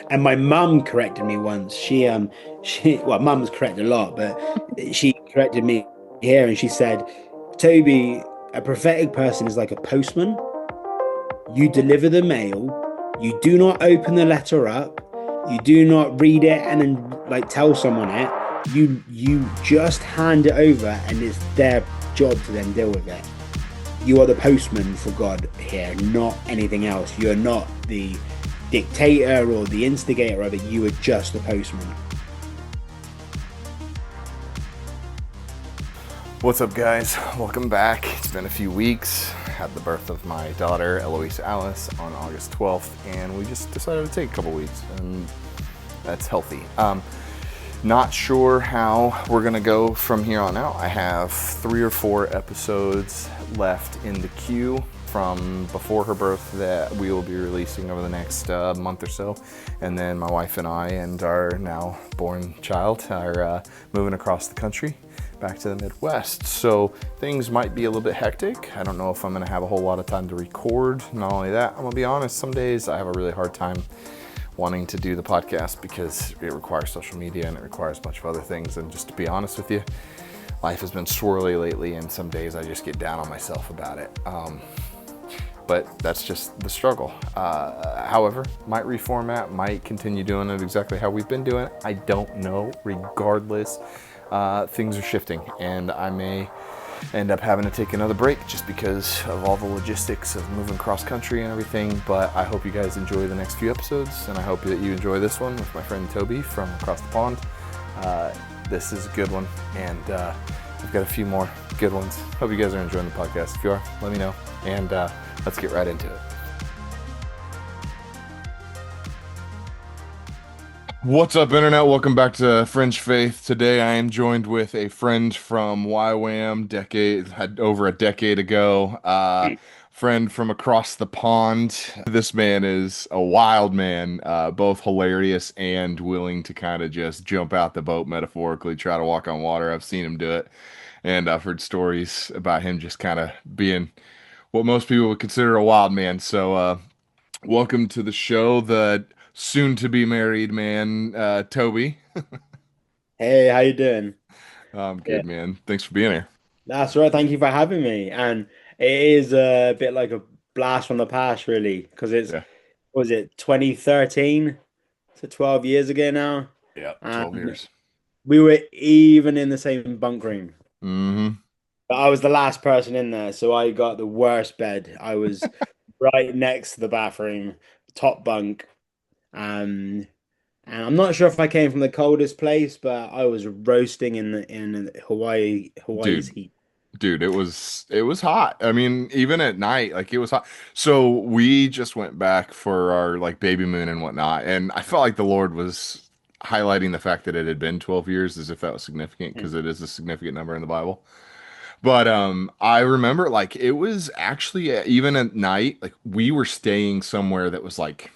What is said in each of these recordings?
And my mum corrected me once. Well, mum's corrected a lot, but she corrected me here, and she said, "Toby, a prophetic person is like a postman. You deliver the mail, you do not open the letter up, you do not read it and then like tell someone it. You just hand it over, and it's their job to then deal with it. You are the postman for God here, not anything else. You're not the dictator or the instigator of it. You are just the postman." What's up, guys? Welcome back. It's been a few weeks. Had the birth of my daughter, Eloise Alice, on August 12th, and we just decided to take a couple weeks, and that's healthy. Not sure how we're gonna go from here on out. I have 3 or 4 episodes left in the queue from before her birth that we will be releasing over the next month or so. And then my wife and I and our now born child are moving across the country back to the Midwest. So things might be a little bit hectic. I don't know if I'm gonna have a whole lot of time to record. Not only that, I'm gonna be honest, some days I have a really hard time wanting to do the podcast because it requires social media and it requires a bunch of other things. And just to be honest with you, life has been swirly lately, and some days I just get down on myself about it. But that's just the struggle. However, might reformat, might continue doing it exactly how we've been doing it. I don't know. Regardless, things are shifting, and I may end up having to take another break just because of all the logistics of moving cross country and everything. But I hope you guys enjoy the next few episodes, and I hope that you enjoy this one with my friend Toby from across the pond. This is a good one, and I've got a few more good ones. Hope you guys are enjoying the podcast. If you are, let me know, and let's get right into it. What's up, Internet? Welcome back to Fringe Faith. Today I am joined with a friend from YWAM, had over a decade ago. Friend from across the pond. This man is a wild man, both hilarious and willing to kind of just jump out the boat metaphorically, try to walk on water. I've seen him do it, and I've heard stories about him just kind of being what most people would consider a wild man. So, welcome to the show, the soon to be married man, Toby. Hey, how you doing? I'm Yeah, good, man. Thanks for being here. that's right. Thank you for having me. And it is a bit like a blast from the past, really, because Yeah. was it 2013? So 12 years ago now. Yeah, 12 And years. we were even in the same bunk room. Mm-hmm. But I was the last person in there, so I got the worst bed. I was right next to the bathroom, top bunk. Um, and I'm not sure if I came from the coldest place, but I was roasting in Hawaii's Dude, heat. it was hot. I mean, even at night, like it was hot. So we just went back for our like baby moon and whatnot, and I felt like the Lord was highlighting the fact that it had been 12 years as if that was significant because it is a significant number in the Bible. But I remember like it was actually even at night, like we were staying somewhere that was like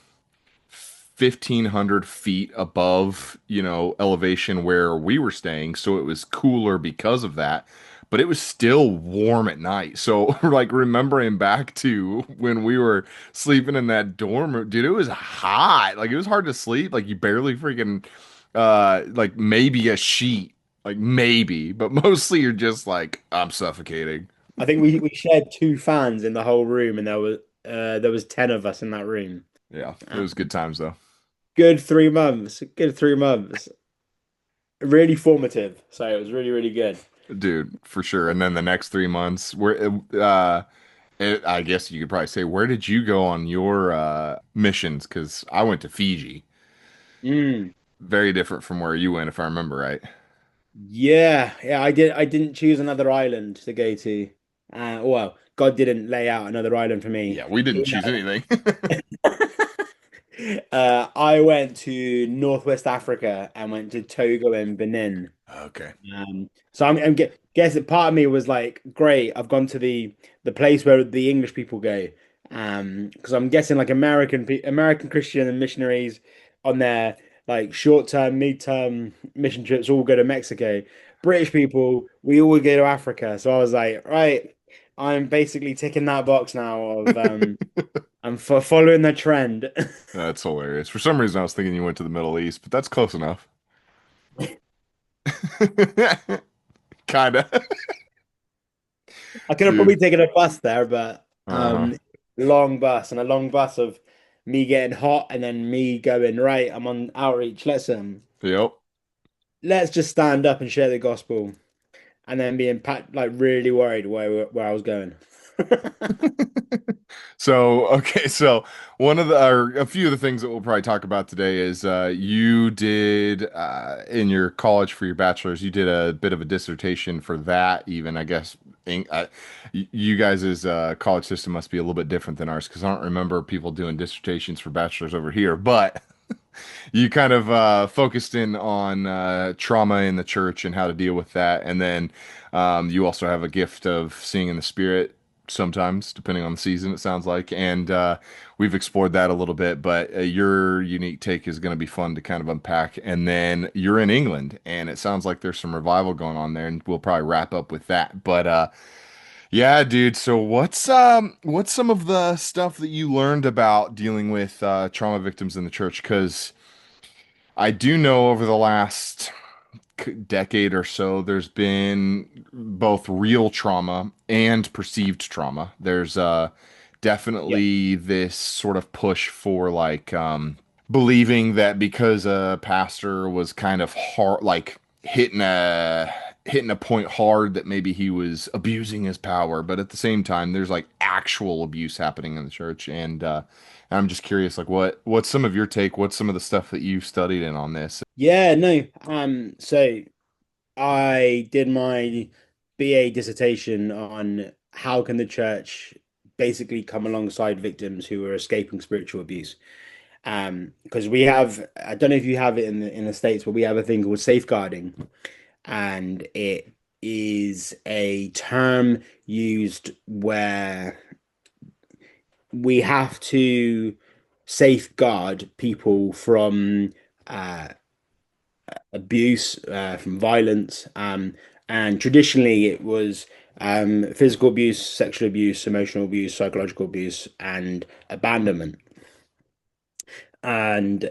1,500 feet above, elevation where we were staying. So it was cooler because of that, but it was still warm at night. So, like, remembering back to when we were sleeping in that dorm room, dude, it was hot. Like, it was hard to sleep. Like, you barely freaking, like, maybe a sheet, like, maybe, but mostly you're just like, I'm suffocating. I think we shared two fans in the whole room, and there was 10 of us in that room. Yeah, it Uh, was good times though. Good 3 months. Good 3 months. Really formative. So it was really, really good. Dude, for sure. And then the next 3 months, I guess you could probably say, where did you go on your missions? Because I went to Fiji. Mm. Very different from where you went, if I remember right. Yeah, yeah, I did. I didn't choose another island to go to. Well, God didn't lay out another island for me. Yeah, we didn't choose anything. I went to Northwest Africa and went to Togo and Benin. Okay. So I'm guess that part of me was like, great, I've gone to the place where the English people go. Because I'm guessing like American Christian and missionaries on their like short-term, mid-term mission trips all go to Mexico. British people, we all go to Africa. So I was like, right, I'm basically ticking that box now of I'm following the trend. That's hilarious. For some reason, I was thinking you went to the Middle East, but that's close enough. Kinda. I could have Dude. probably taken a bus there, but Uh-huh. long bus and a long bus of me getting hot and then me going, right, I'm on outreach. Yep. Let's just stand up and share the gospel. And then being like really worried where I was going. So, okay, so one of the, or a few of the things that we'll probably talk about today is you did in your college for your bachelor's, you did a bit of a dissertation for that, even, I guess. You guys' college system must be a little bit different than ours because I don't remember people doing dissertations for bachelor's over here, but you kind of focused in on trauma in the church and how to deal with that. And then you also have a gift of seeing in the spirit sometimes, depending on the season, it sounds like. And we've explored that a little bit, but your unique take is going to be fun to kind of unpack. And then you're in England, and it sounds like there's some revival going on there, and we'll probably wrap up with that. But yeah, dude. So what's some of the stuff that you learned about dealing with trauma victims in the church? Because I do know over the last decade or so, there's been both real trauma and perceived trauma. There's Yeah. definitely this sort of push for believing that because a pastor was kind of hard, like hitting a point hard, that maybe he was abusing his power, but at the same time there's like actual abuse happening in the church. And I'm just curious, like what's some of your take, what's some of the stuff that you've studied in on this? Yeah, no. So I did my BA dissertation on how can the church basically come alongside victims who are escaping spiritual abuse. Because we have, I don't know if you have it in the States, but we have a thing called safeguarding, and it is a term used where we have to safeguard people from uh, abuse, from violence, and traditionally it was physical abuse, sexual abuse, emotional abuse, psychological abuse, and abandonment. And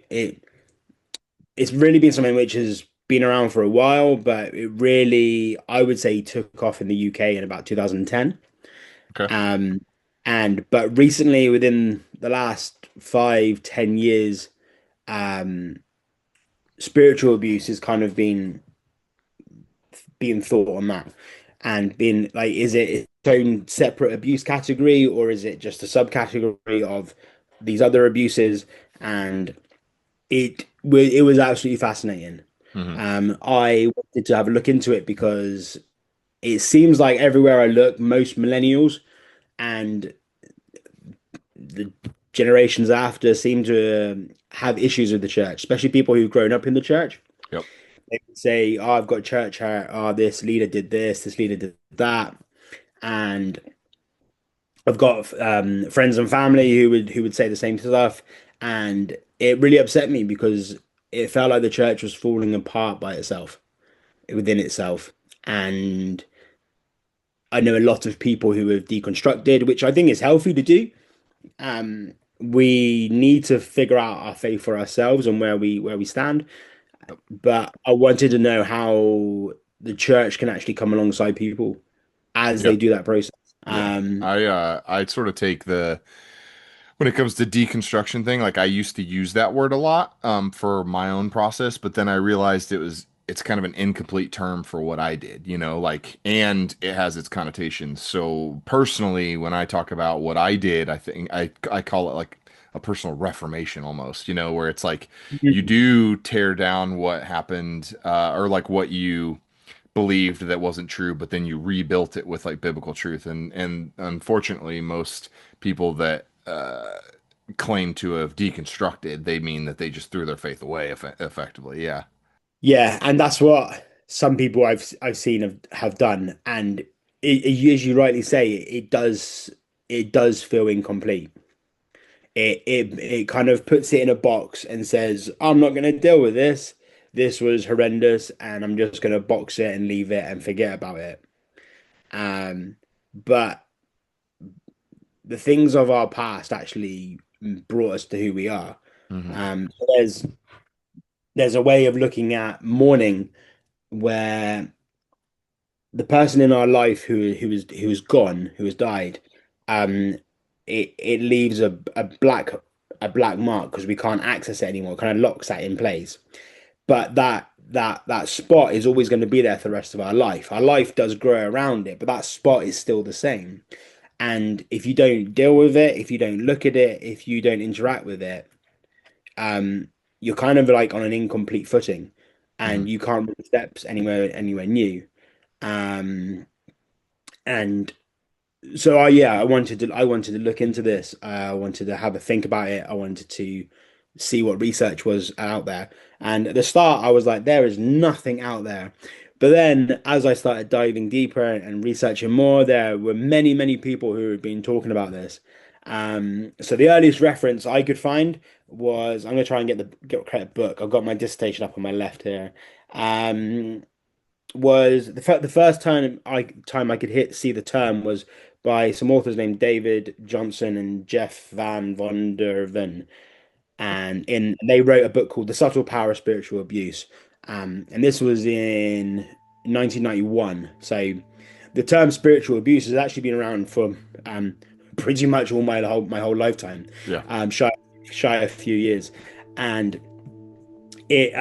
it's really been something which has been around for a while, but it really, I would say, took off in the UK in about 2010. Okay. Um, but recently, within the last 5, 10 years, um, spiritual abuse has kind of been being thought on that, and being like, is it its own separate abuse category, or is it just a subcategory of these other abuses? And it was absolutely fascinating. Hmm. I wanted to have a look into it because it seems like everywhere I look, most millennials and the generations after seem to have issues with the church, especially people who've grown up in the church. Yep. They would say, "Oh, I've got church hurt. Oh, this leader did this leader did that," and I've got friends and family who would say the same stuff, and it really upset me because it felt like the church was falling apart by itself, within itself. And I know a lot of people who have deconstructed, which I think is healthy to do. We need to figure out our faith for ourselves and where we stand. Yep. But I wanted to know how the church can actually come alongside people as Yeah. they do that process. Yeah. Um, I sort of take the when it comes to deconstruction thing, like I used to use that word a lot for my own process, but then I realized it's kind of an incomplete term for what I did, you know, like, and it has its connotations. So personally, when I talk about what I did, I think I call it like a personal reformation almost, you know, where it's like you do tear down what happened or like what you believed that wasn't true, but then you rebuilt it with like biblical truth. And unfortunately, most people that claim to have deconstructed, they mean that they just threw their faith away effectively. Yeah. yeah, and that's what some people I've seen have done, and as you rightly say, it does feel incomplete. It kind of puts it in a box and says, I'm not going to deal with this. This was horrendous, and I'm just going to box it and leave it and forget about it. Um, but the things of our past actually brought us to who we are. Hmm. So there's a way of looking at mourning where the person in our life who is gone, who has died, um, it leaves a black mark because we can't access it anymore. It kind of locks that in place. But that spot is always going to be there for the rest of our life. Our life does grow around it, but that spot is still the same. And if you don't deal with it, if you don't look at it, if you don't interact with it, um, you're kind of like on an incomplete footing, Hmm. and you can't make steps anywhere new. Um, and so I wanted to look into this. I wanted to have a think about it. I wanted to see what research was out there. And at the start, I was like, there is nothing out there. But then, as I started diving deeper and researching more, there were many, many people who had been talking about this. So the earliest reference I could find was I'm going to try and get a book. I've got my dissertation up on my left here. Um, was the first time I could see the term was by some authors named David Johnson and Jeff Van Vonderven, and they wrote a book called The Subtle Power of Spiritual Abuse, and this was in 1991. So the term spiritual abuse has actually been around for pretty much all my whole lifetime, Yeah. shy of a few years, and it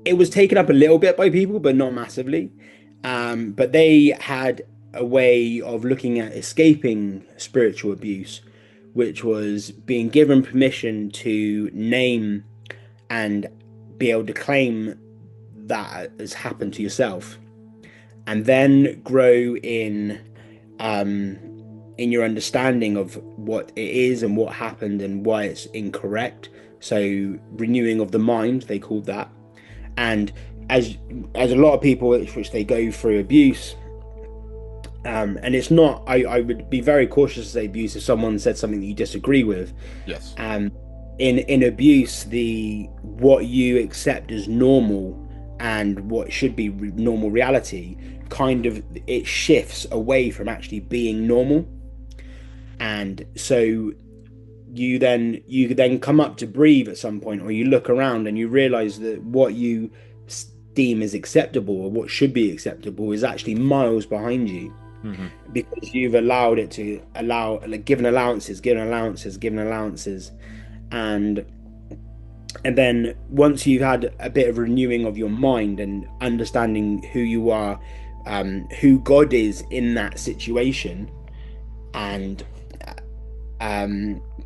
it was taken up a little bit by people, but not massively. But they had a way of looking at escaping spiritual abuse, which was being given permission to name and be able to claim that has happened to yourself, and then grow um, in your understanding of what it is and what happened and why it's incorrect. So renewing of the mind, they called that. And as as a lot of people which they go through abuse, and it's not, I would be very cautious to say abuse if someone said something that you disagree with. Yes. um in abuse, the what you accept as normal and what should be normal reality, kind of, it shifts away from actually being normal. And so you then come up to breathe at some point, or you look around and you realize that what you deem is acceptable or what should be acceptable is actually miles behind you, Hmm. because you've allowed it to allow, like, given allowances, and then once you've had a bit of renewing of your mind and understanding who you are, who God is in that situation, and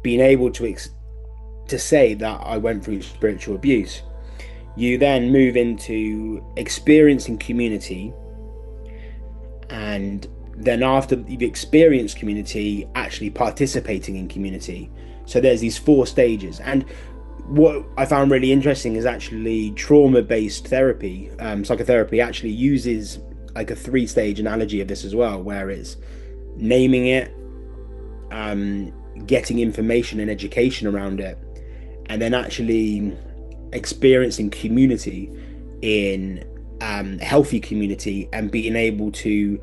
being able to say that I went through spiritual abuse, you then move into experiencing community, and then after you've experienced community, actually participating in community. So there's these four stages. And what I found really interesting is actually trauma-based therapy, psychotherapy actually uses like a three-stage analogy of this as well, where it's naming it, getting information and education around it, and then actually experiencing community in healthy community, and being able to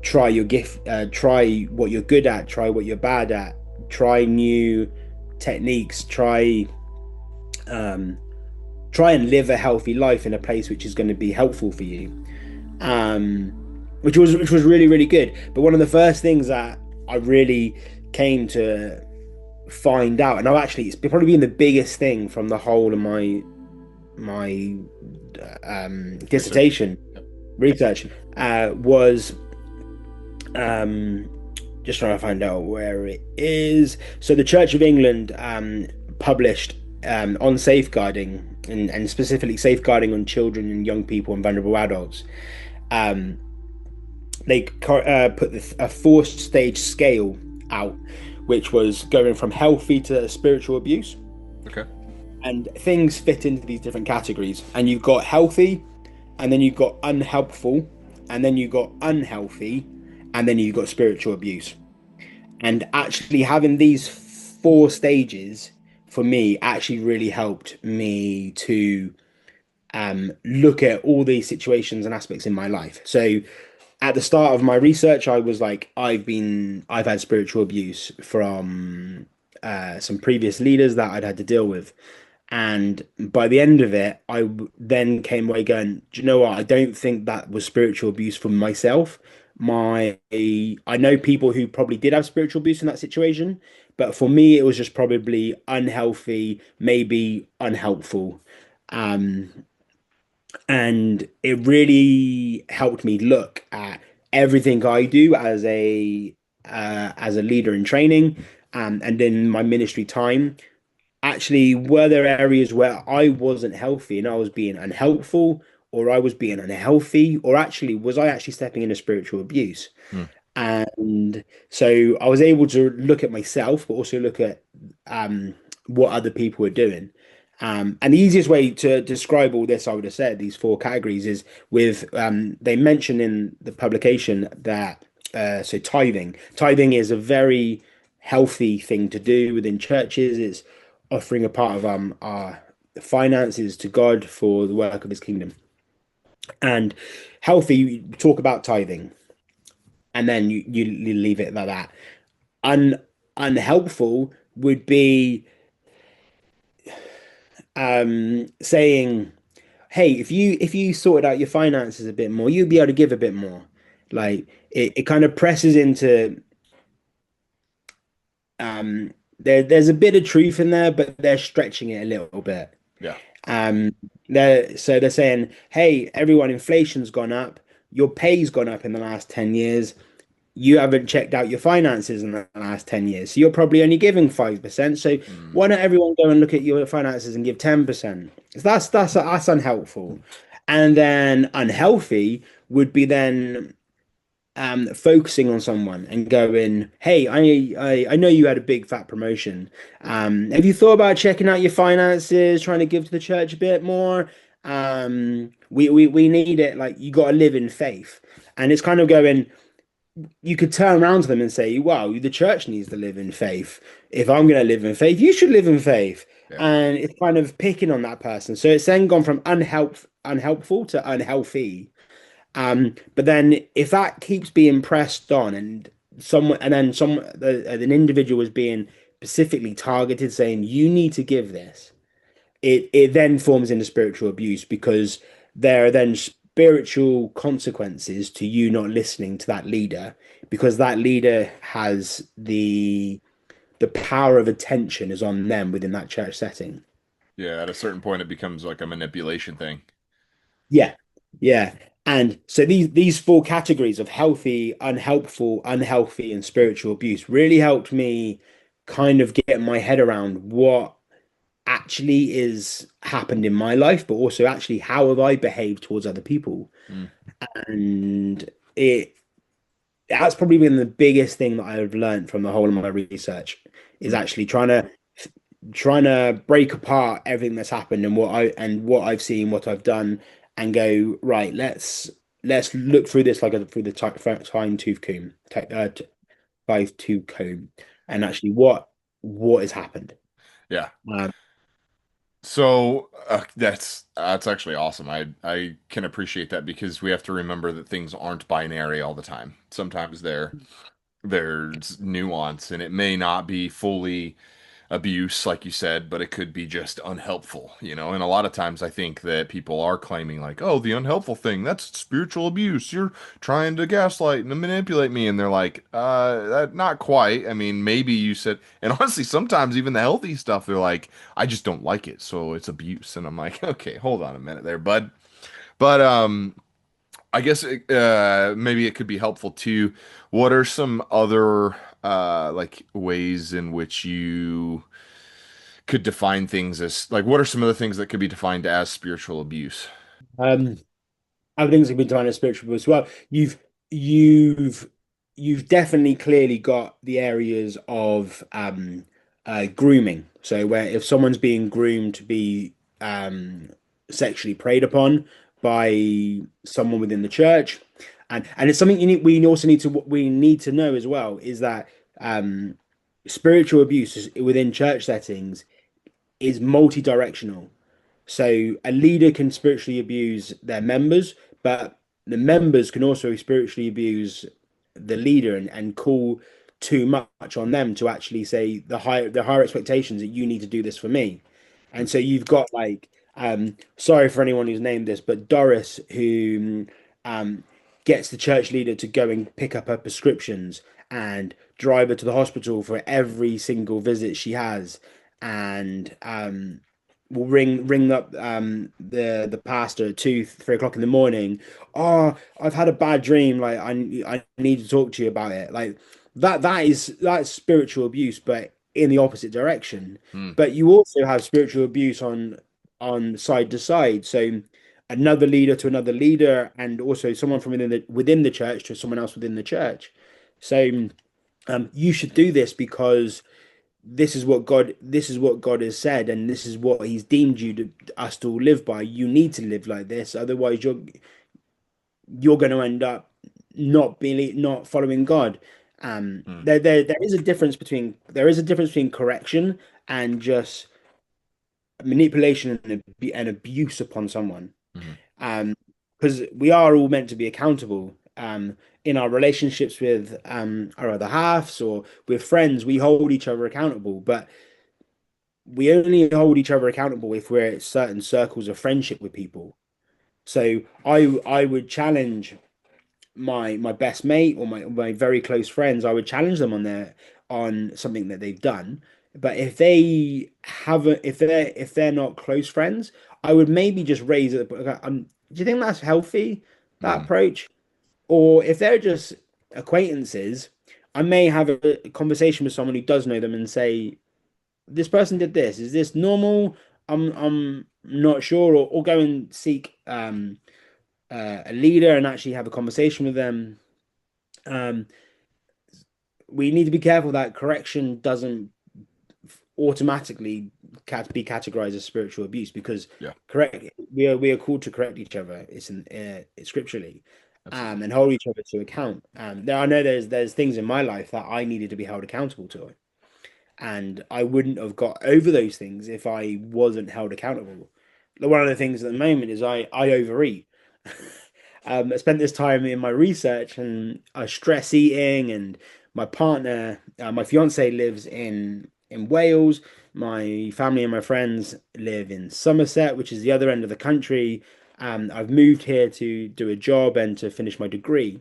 try what you're good at, try what you're bad at, try new techniques, um, try and live a healthy life in a place which is going to be helpful for you, um, which was really, really good. But one of the first things that I really came to find out, and I've actually, it's probably been the biggest thing from the whole of my Research. dissertation Yep. research, was um, just trying to find out where it is. So the Church of England published on safeguarding, and specifically safeguarding on children and young people and vulnerable adults. Um, they put a four-stage scale out, which was going from healthy to spiritual abuse. Okay. And things fit into these different categories. And you've got healthy, and then you've got unhelpful, and then you've got unhealthy, and then you've got spiritual abuse. And actually having these four stages for me actually really helped me to look at all these situations and aspects in my life. So at the start of my research, I was like, I've had spiritual abuse from some previous leaders that I'd had to deal with. And by the end of it, then came away going, do you know what? I don't think that was spiritual abuse from myself. I know people who probably did have spiritual abuse in that situation, but for me, it was just probably unhealthy, maybe unhelpful. Um, and it really helped me look at everything I do as a leader in training, and in my ministry time. Actually, were there areas where I wasn't healthy and I was being unhelpful, or I was being unhealthy, or actually was I actually stepping into spiritual abuse? Hmm. And so I was able to look at myself, but also look at what other people were doing. And the easiest way to describe all this, I would have said, these four categories is with they mention in the publication that so tithing. Tithing is a very healthy thing to do within churches. It's offering a part of our finances to God for the work of His kingdom. And healthy, talk about tithing, and then you leave it like that. Un Unhelpful would be saying, hey, if you sorted out your finances a bit more, you'd be able to give a bit more. Like it kind of presses into there's a bit of truth in there, but they're stretching it a little bit. Yeah. Um they're saying, hey, everyone, inflation's gone up, your pay's gone up in the last 10 years. You haven't checked out your finances in the last 10 years. So you're probably only giving 5%. So Mm. why not everyone go and look at your finances and give 10%? That's unhelpful. And then unhealthy would be then focusing on someone and going, hey, I know you had a big fat promotion. Have you thought about checking out your finances, trying to give to the church a bit more? We need it. Like, you got to live in faith. And it's kind of going, you could turn around to them and say, wow, the church needs to live in faith. If I'm going to live in faith, you should live in faith. Yeah. And it's kind of picking on that person. So it's then gone from unhelpful to unhealthy. But then if that keeps being pressed on, an individual is being specifically targeted, saying you need to give this, it then forms into spiritual abuse, because there are then spiritual consequences to you not listening to that leader, because that leader has the power of attention is on them within that church setting. Yeah. At a certain point, it becomes like a manipulation thing. Yeah, yeah. And so these four categories of healthy, unhelpful, unhealthy, and spiritual abuse really helped me kind of get my head around what actually is happened in my life, but also actually how have I behaved towards other people. Mm. And it that's probably been the biggest thing that I've learned from the whole of my research, is Mm. actually trying to break apart everything that's happened and what I've seen, what I've done, and go, right, let's look through this like through the time tooth comb, five tooth comb, and actually what has happened. Yeah. Um, So that's actually awesome. I can appreciate that because we have to remember that things aren't binary all the time. Sometimes there's nuance and it may not be fully abuse, like you said, but it could be just unhelpful, you know? And a lot of times I think that people are claiming, like, oh, the unhelpful thing, that's spiritual abuse. You're trying to gaslight and manipulate me. And they're like, not quite. I mean, maybe you said, and honestly, sometimes even the healthy stuff, they're like, I just don't like it. So it's abuse. And I'm like, okay, hold on a minute there, bud. But, I guess maybe it could be helpful too. What are some other like ways in which you could define things as like what are some of the things that could be defined as spiritual abuse? um, Other things have been done as spiritual as well. You've you've definitely clearly got the areas of grooming. So where if someone's being groomed to be sexually preyed upon by someone within the church, and it's something we also need to know as well, is that spiritual abuse within church settings is multi-directional. So a leader can spiritually abuse their members, but the members can also spiritually abuse the leader and call too much on them to actually say the higher expectations that you need to do this for me. And so you've got like sorry for anyone who's named this, but Doris who gets the church leader to go and pick up her prescriptions and drive her to the hospital for every single visit she has, and will ring up the pastor at 2, 3 o'clock in the morning. Oh, I've had a bad dream. Like I need to talk to you about it. Like that's spiritual abuse, but in the opposite direction. Mm. But you also have spiritual abuse on side to side. So another leader to another leader, and also someone from within the church to someone else within the church. So you should do this because this is what God has said, and this is what He's deemed you to us to all live by. You need to live like this, otherwise you're going to end up not following God. Mm. There is a difference between correction and just manipulation and abuse upon someone. Mhm. Um, because we are all meant to be accountable. In our relationships with our other halves or with friends, we hold each other accountable, but we only hold each other accountable if we're at certain circles of friendship with people. So I would challenge my best mate or my very close friends. I would challenge them on something that they've done. But if they haven't, if they're not close friends, I would maybe just raise it. Do you think that's healthy, that Mm. approach? Or if they're just acquaintances, I may have a conversation with someone who does know them and say, "This person did this. Is this normal? I'm not sure." Or go and seek a leader and actually have a conversation with them. Um, we need to be careful that correction doesn't automatically be categorized as spiritual abuse, because Yeah, correct we are called to correct each other. It's scripturally, absolutely. and hold each other to account. I know there's things in my life that I needed to be held accountable to, and I wouldn't have got over those things if I wasn't held accountable. One of the things at the moment is I overeat. I spent this time in my research, and I stress eating, and my partner, my fiance lives in Wales. My family and my friends live in Somerset, which is the other end of the country. I've moved here to do a job and to finish my degree,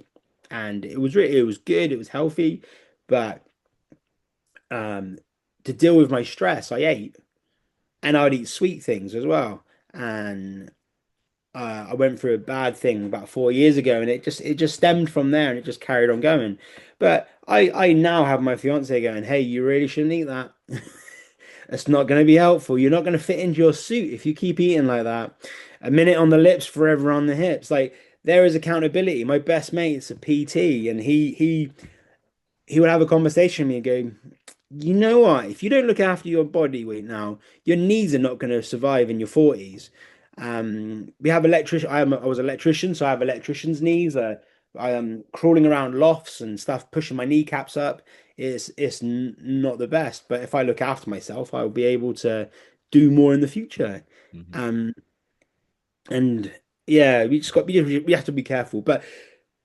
and it was good, it was healthy, but um, to deal with my stress, I ate, and I'd eat sweet things as well. And I went through a bad thing about 4 years ago, and it just stemmed from there, and it just carried on going. But I now have my fiance going, "Hey, you really shouldn't eat that. It's not going to be helpful. You're not going to fit into your suit if you keep eating like that. A minute on the lips, forever on the hips." Like, there is accountability. My best mate's a PT, and he would have a conversation with me and go, "You know what? If you don't look after your body weight now, your knees are not going to survive in your 40s." We have electrician. I was an electrician, so I have electrician's knees. I am crawling around lofts and stuff, pushing my kneecaps up. It's not the best, but if I look after myself, I'll be able to do more in the future. Mhm. Um, and yeah, we have to be careful. But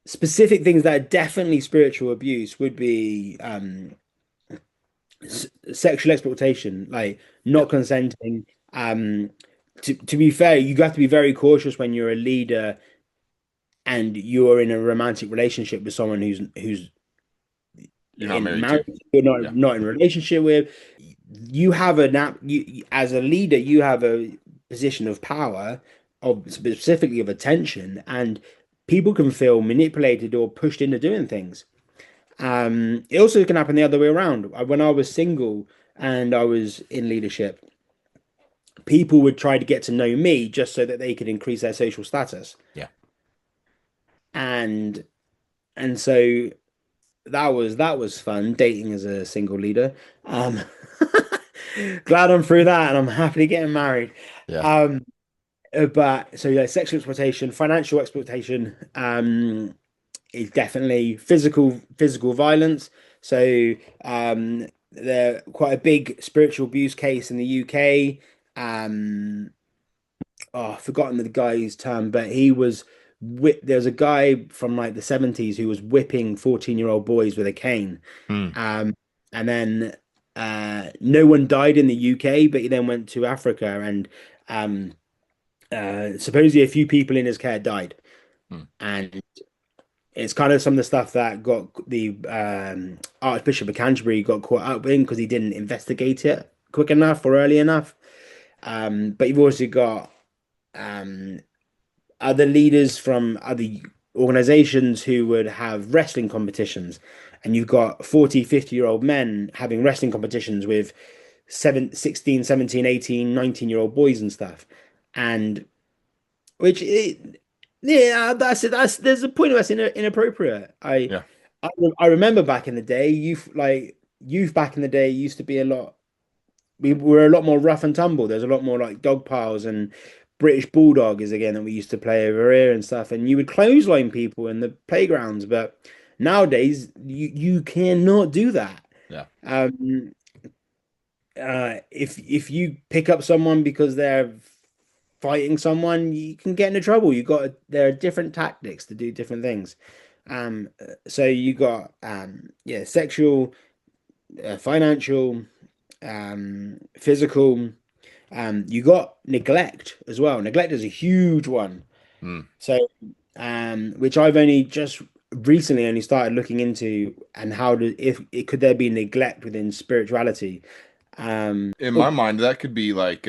specific things that are definitely spiritual abuse would be sexual exploitation, like Yeah. not consenting. Um, to be fair, you have to be very cautious when you're a leader and you're in a romantic relationship with someone who's You're not in married marriage, to. you're Yeah. not in a relationship with. You have a nap. As a leader, you have a position of power, of specifically of attention, and people can feel manipulated or pushed into doing things. It also can happen the other way around. When I was single and I was in leadership, people would try to get to know me just so that they could increase their social status. Yeah. And so that was fun dating as a single leader. Um, glad I'm through that, and I'm happily getting married. Yeah. Um, but so yeah, sexual exploitation, financial exploitation, is definitely physical violence. So they're quite a big spiritual abuse case in the UK. Um, oh, I've forgotten the guy's term, but he was There's a guy from like the 70s who was whipping 14-year-old boys with a cane. Hmm. Um, and then no one died in the UK, but he then went to Africa and um, supposedly a few people in his care died. Hmm. And it's kind of some of the stuff that got the Archbishop of Canterbury got caught up in because he didn't investigate it quick enough or early enough. But you've also got um, other leaders from other organizations who would have wrestling competitions. And you've got 40, 50-year-old men having wrestling competitions with 16, 17, 18, 19-year-old boys and stuff. And which yeah, that's there's a point where that's inappropriate. Yeah. I I remember back in the day, youth back in the day used to be a lot. We were a lot more rough and tumble. There's a lot more like dog piles and British Bulldog is again that we used to play over here and stuff. And you would clothesline people in the playgrounds, but nowadays you cannot do that. Yeah. Um, if you pick up someone because they're fighting someone, you can get into trouble. There are different tactics to do different things. So you got yeah, sexual, financial, physical. You got neglect as well. Neglect is a huge one. Hmm. So which I've only just recently only started looking into and how do if it could there be neglect within spirituality. In Oh, my mind, that could be like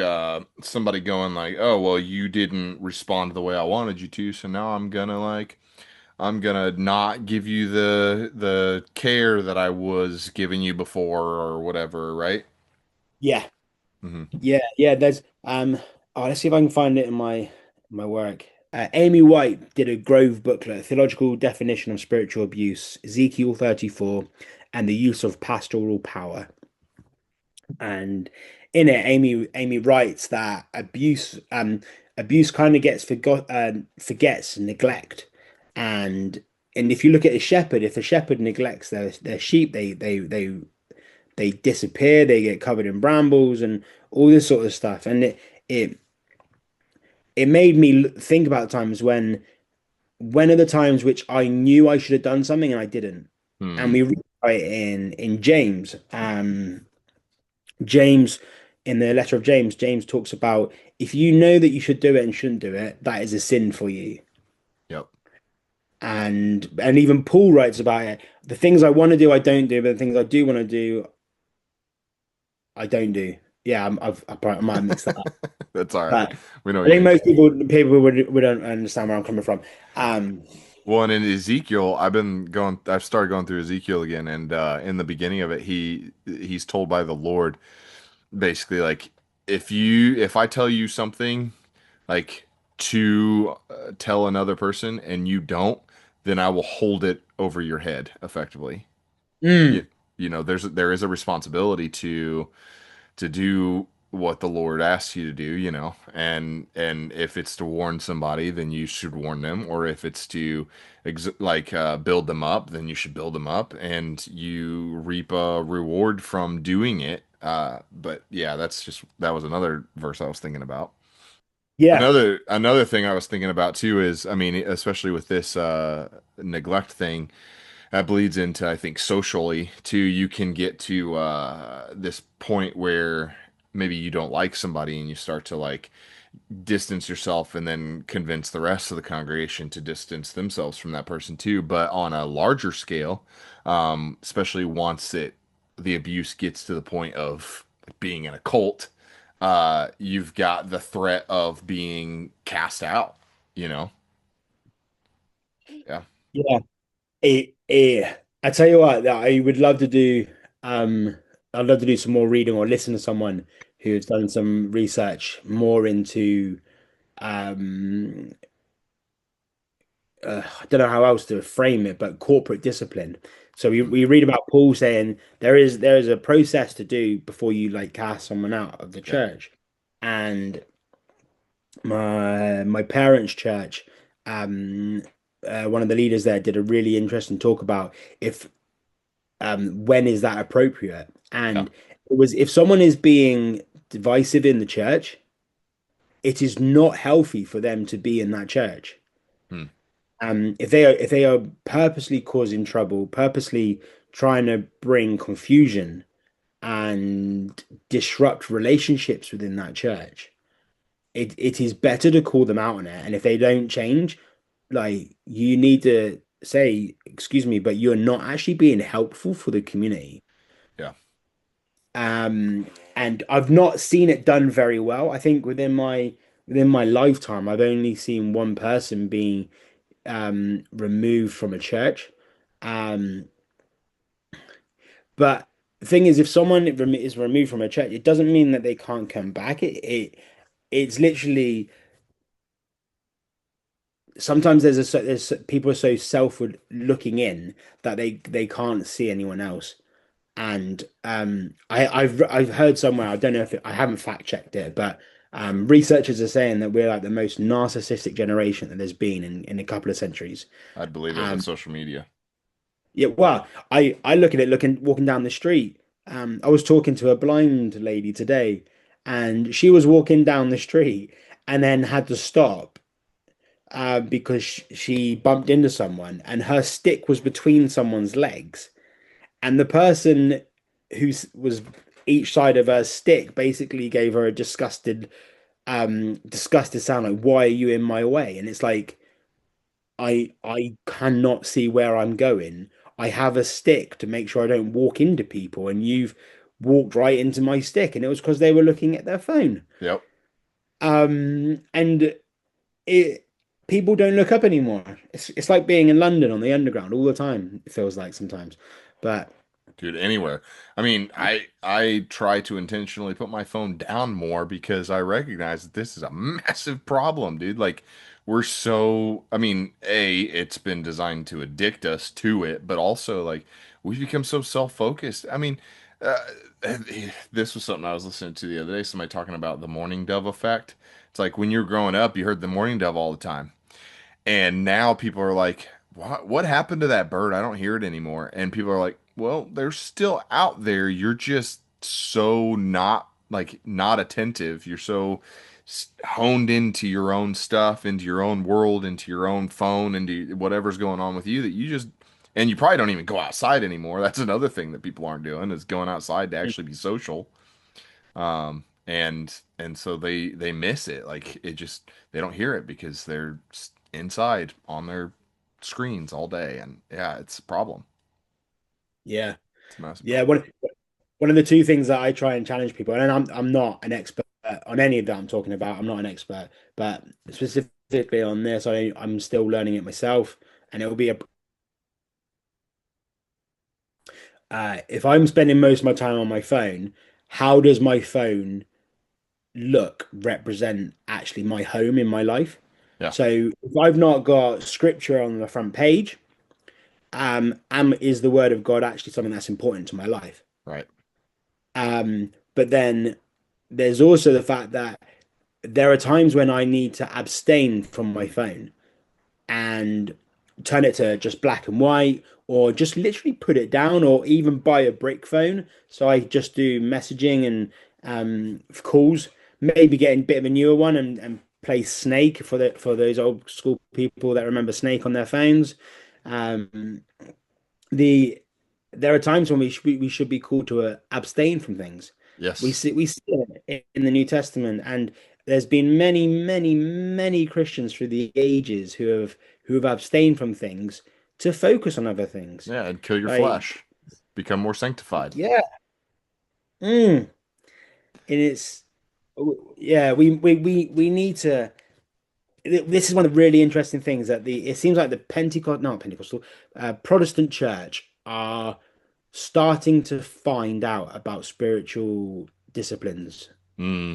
somebody going like, "Oh, well, you didn't respond the way I wanted you to, so now I'm gonna not give you the care that I was giving you before or whatever," right? yeah. Hmm. Yeah, there's let's see if I can find it in my work. Amy White did a Grove booklet, a theological definition of spiritual abuse, Ezekiel 34, and the use of pastoral power. And in it, Amy writes that abuse kind of forgets neglect. And if you look at a shepherd, if the shepherd neglects their sheep, they disappear, they get covered in brambles and all this sort of stuff. And it it made me think about times when are the times which I knew I should have done something and I didn't. And Hmm. we read about it in James. James, in the letter of James, James talks about if you know that you should do it and shouldn't do it, that is a sin for you. Yep. And even Paul writes about it. The things I want to do, I don't do, but the things I do want to do, I don't do. Yeah, I might have mixed that up. That's all right. But We know what I you think mean. most people would don't understand where I'm coming from. Um, Well, and in Ezekiel, I've started going through Ezekiel again, and in the beginning of it, he's told by the Lord basically like if I tell you something like to tell another person and you don't, then I will hold it over your head effectively. You, mm, you know, there is a responsibility to do what the Lord asks you to do, you know. And if it's to warn somebody, then you should warn them, or if it's to build them up, then you should build them up, and you reap a reward from doing it. But yeah, that was another verse I was thinking about. yeah, Another thing I was thinking about too is, I mean, especially with this neglect thing, that bleeds into, I think, socially too. You can get to this point where maybe you don't like somebody and you start to like distance yourself and then convince the rest of the congregation to distance themselves from that person too. But on a larger scale, especially once the abuse gets to the point of being in a cult, you've got the threat of being cast out, you know? Yeah. yeah. I tell you what, that I would love to do. Um, I'd love to do some more reading or listen to someone who's done some research more into. Um, I don't know how else to frame it, but corporate discipline. So Mm. we read about Paul saying there is a process to do before you like cast someone out of the Yeah. church, and my parents' church, um, one of the leaders there did a really interesting talk about if when is that appropriate, Yeah. and it was if someone is being divisive in the church, it is not healthy for them to be in that church. Hmm. If they are purposely causing trouble, purposely trying to bring confusion and disrupt relationships within that church, it is better to call them out on it. And if they don't change, like you need to say, excuse me, but you're not actually being helpful for the community. Yeah, Um, and I've not seen it done very well. I think within my lifetime, I've only seen one person being removed from a church. Um, but the thing is, if someone is removed from a church, it doesn't mean that they can't come back. It's literally sometimes there's people are so selfward looking in that they can't see anyone else. And I've heard somewhere, I don't know if I haven't fact checked it, but researchers are saying that we're like the most narcissistic generation that there's been in a couple of centuries. I'd believe it with Um, social media. yeah, well, I look at it looking walking down the street. I was talking to a blind lady today, and she was walking down the street and then had to stop because she bumped into someone, and her stick was between someone's legs, and the person was each side of her stick basically gave her a disgusted sound like, "Why are you in my way?" And it's like, I cannot see where I'm going. I have a stick to make sure I don't walk into people, and you've walked right into my stick, and it was because they were looking at their phone. Yep. And it people don't look up anymore. It's like being in London on the underground all the time. It feels like sometimes, but Dude, anywhere. I mean, I try to intentionally put my phone down more because I recognize that this is a massive problem, dude. Like we're so, I mean, it's been designed to addict us to it, but also like we've become so self-focused. I mean, uh, this was something I was listening to the other day, somebody talking about the mourning dove effect. It's like when you were growing up, you heard the mourning dove all the time. And now people are like, what happened to that bird? I don't hear it anymore. And people are like, well, they're still out there. You're just so not attentive. You're so honed into your own stuff, into your own world, into your own phone, into whatever's going on with you that you just and you probably don't even go outside anymore. That's another thing that people aren't doing is going outside to actually be social. And so they miss it. Like it just they don't hear it because they're inside on their screens all day. And yeah, it's a problem. yeah. It's a massive Yeah, problem. one of the two things that I try and challenge people, and I'm not an expert on any of that I'm talking about. I'm not an expert, but specifically on this, I'm still learning it myself, and it will be a if I'm spending most of my time on my phone, how does my phone look represent actually my home in my life? Yeah, So if I've not got scripture on the front page, is the word of God actually something that's important to my life? right. But then there's also the fact that there are times when I need to abstain from my phone and turn it to just black and white, or just literally put it down, or even buy a brick phone. So I just do messaging and calls, maybe getting a bit of a newer one and play Snake for those old school people that remember Snake on their phones. Um, the there are times when we should be called to abstain from things. Yes. We see it in the New Testament, and there's been many, many, many Christians through the ages who have abstained from things to focus on other things. Yeah, and kill your Like, flesh. Become more sanctified. yeah, and it's yeah, we need to. This is one of the really interesting things that it seems like the not Pentecostal, Protestant church are starting to find out about spiritual disciplines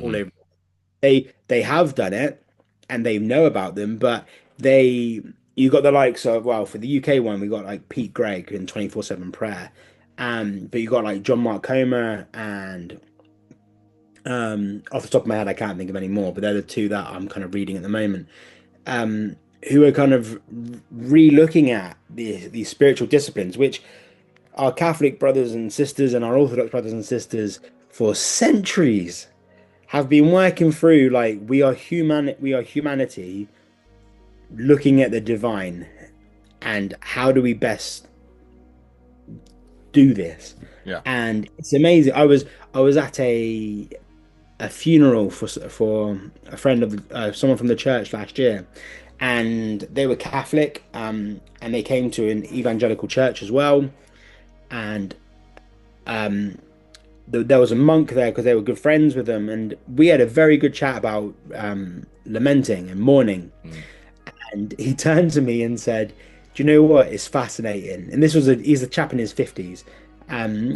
all Hmm. over. They have done it and they know about them, but they you got the likes of, well, for the UK one, we got like Pete Gregg in 24/7 prayer. But you got like John Mark Comer and off the top of my head I can't think of any more, but they're the two that I'm kind of reading at the moment. Um who are kind of re-looking at these spiritual disciplines, which our Catholic brothers and sisters and our Orthodox brothers and sisters for centuries have been working through. Like we are humanity looking at the divine and how do we best do this? Yeah. And it's amazing. I was at a funeral for a friend of someone from the church last year, and they were Catholic, and they came to an evangelical church as well, and um, there was a monk there because they were good friends with them, and we had a very good chat about lamenting and mourning. Mm. And he turned to me and said, "Do you know what? It's fascinating." And he's a chap in his 50s.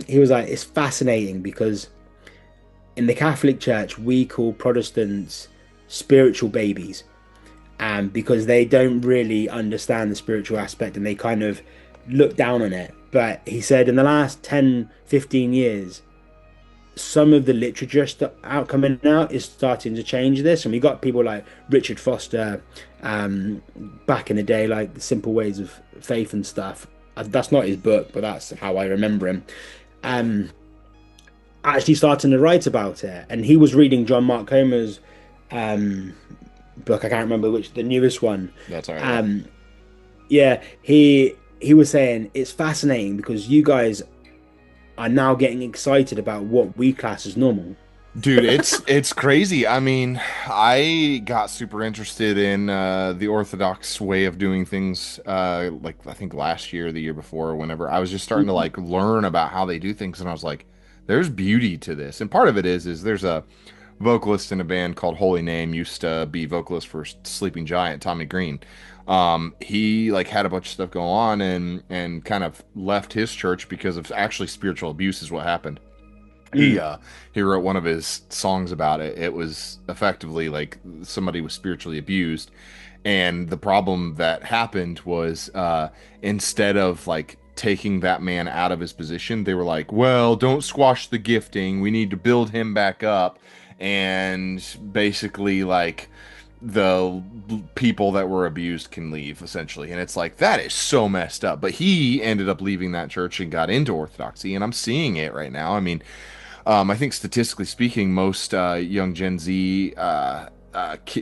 He was like, "It's fascinating because in the Catholic Church we call Protestants spiritual babies, because they don't really understand the spiritual aspect and they kind of look down on it." But he said in the last 10, 15 years, some of the literature coming out is starting to change this, and we got people like Richard Foster, back in the day, like the Simple Ways of Faith and stuff. That's not his book, but that's how I remember him. Um, Actually starting to write about it, and he was reading John Mark Comer's um, book. I can't remember which, the newest one. That's all right. Yeah. Um, yeah, he was saying it's fascinating because you guys are now getting excited about what we class as normal. Dude, it's crazy. I mean, I got super interested in the Orthodox way of doing things, like I think last year, the year before, whenever I was just starting to like learn about how they do things, and I was like, there's beauty to this. And part of it is there's a vocalist in a band called Holy Name, used to be vocalist for Sleeping Giant, Tommy Green. He like had a bunch of stuff go on and kind of left his church because of actually spiritual abuse is what happened. he Mm, uh he wrote one of his songs about it. It was effectively like somebody was spiritually abused, and the problem that happened was instead of like taking that man out of his position, they were like, well, don't squash the gifting, we need to build him back up. And basically like the people that were abused can leave essentially, and it's like that is so messed up. But he ended up leaving that church and got into Orthodoxy, and I'm seeing it right now. I mean, I think statistically speaking, most young Gen Z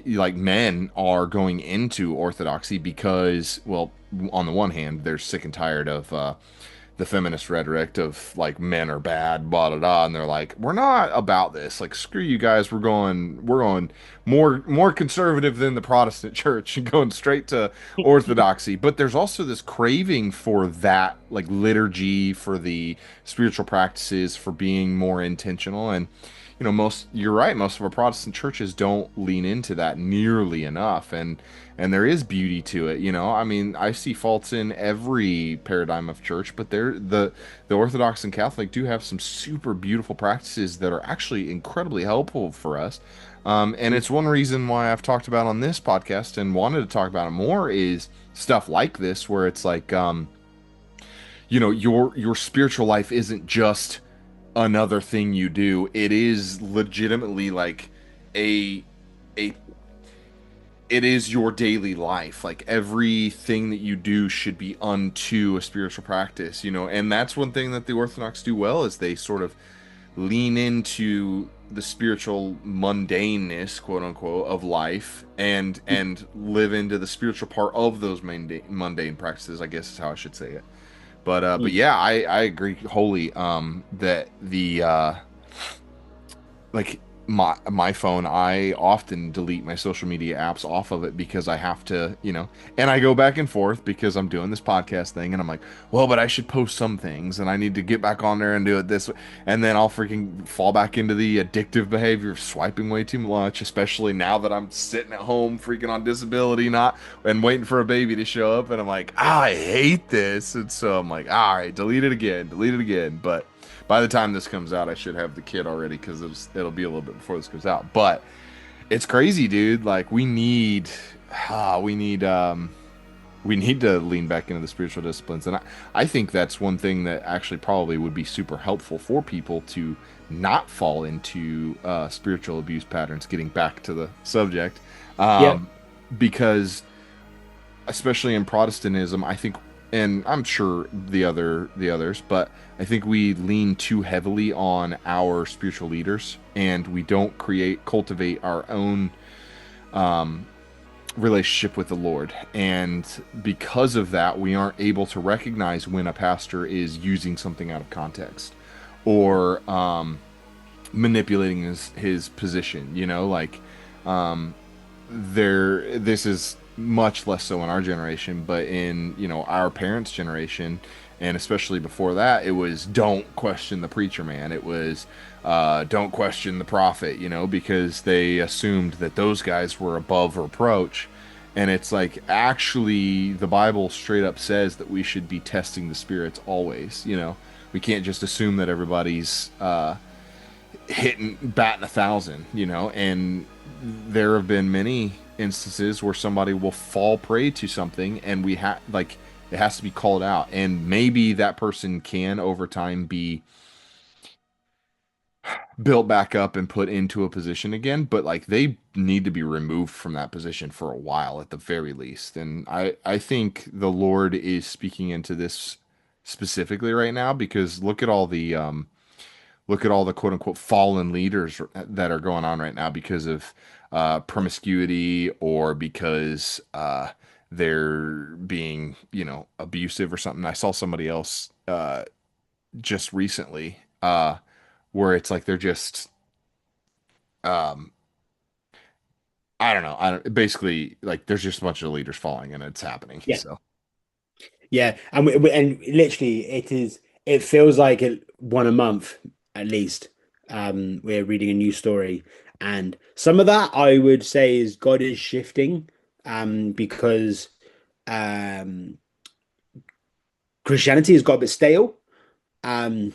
like men are going into Orthodoxy because, well, on the one hand, they're sick and tired of the feminist rhetoric of like men are bad, blah blah blah, and they're like, we're not about this. Like, screw you guys. We're going more conservative than the Protestant church and going straight to Orthodoxy. But there's also this craving for that, like liturgy, for the spiritual practices, for being more intentional. And you're right, most of our Protestant churches don't lean into that nearly enough, and there is beauty to it. I mean, I see faults in every paradigm of church, but the Orthodox and Catholic do have some super beautiful practices that are actually incredibly helpful for us. And it's one reason why I've talked about on this podcast and wanted to talk about it more is stuff like this, where it's like, your spiritual life isn't just another thing you do. It is legitimately like a a it is your daily life. Like everything that you do should be unto a spiritual practice, and that's one thing that the Orthodox do well is they sort of lean into the spiritual mundaneness, quote unquote, of life, and live into the spiritual part of those mundane practices, I guess is how I should say it. But mm. yeah, I agree wholly that the like my phone, I often delete my social media apps off of it because I have to, and I go back and forth because I'm doing this podcast thing and I'm like, well, but I should post some things and I need to get back on there and do it this way. And then I'll freaking fall back into the addictive behavior of swiping way too much, especially now that I'm sitting at home freaking on disability, not and waiting for a baby to show up. And I'm like, I hate this. And so I'm like, all right, delete it again. But by the time this comes out, I should have the kid already because it'll be a little bit before this comes out. But it's crazy, dude. Like we need to lean back into the spiritual disciplines, and I think that's one thing that actually probably would be super helpful for people to not fall into spiritual abuse patterns. Getting back to the subject, Yeah, because especially in Protestantism, I think, and I'm sure the others, but I think we lean too heavily on our spiritual leaders, and we don't cultivate our own relationship with the Lord. And because of that, we aren't able to recognize when a pastor is using something out of context or manipulating his position, like this is much less so in our generation, but in our parents' generation, and especially before that, it was don't question the preacher man. It was don't question the prophet, because they assumed that those guys were above reproach. And it's like, actually, the Bible straight up says that we should be testing the spirits always. We can't just assume that everybody's hitting batting 1,000. And there have been many instances where somebody will fall prey to something, and we have like it has to be called out, and maybe that person can over time be built back up and put into a position again, but like they need to be removed from that position for a while at the very least. And I think the Lord is speaking into this specifically right now, because look at all the quote unquote fallen leaders that are going on right now because of promiscuity, or because they're being, abusive or something. I saw somebody else just recently where it's like they're just, um, I don't know. I don't, basically, like, there's just a bunch of leaders falling and it's happening. Yeah. So, Yeah, and and literally, it feels like one a month at least. We're reading a new story, and some of that I would say is God is shifting, because um, Christianity has got a bit stale. Um,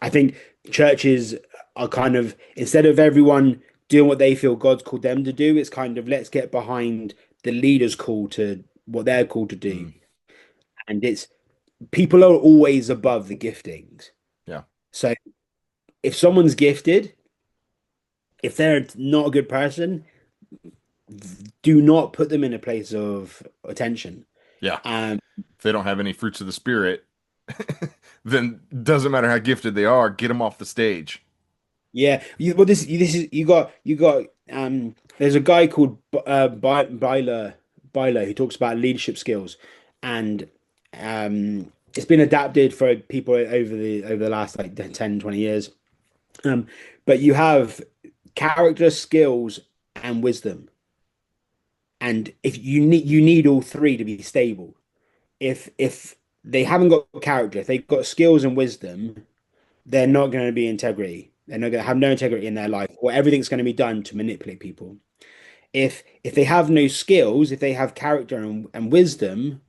I think churches are kind of, instead of everyone doing what they feel God's called them to do, it's kind of, let's get behind the leader's call to what they're called to do, mm, and it's people are always above the giftings. yeah, So if someone's gifted, if they're not a good person, do not put them in a place of attention. yeah. Um, If they don't have any fruits of the spirit, then doesn't matter how gifted they are, get them off the stage. yeah, well, this is you got there's a guy called Byler who talks about leadership skills, and it's been adapted for people over the last like 10 20 years. Um, but you have character, skills, and wisdom. And if you need all three to be stable. If they haven't got character, if they've got skills and wisdom, they're not going to be integrity. They're not going to have no integrity in their life, or everything's going to be done to manipulate people. If they have no skills, if they have character and wisdom,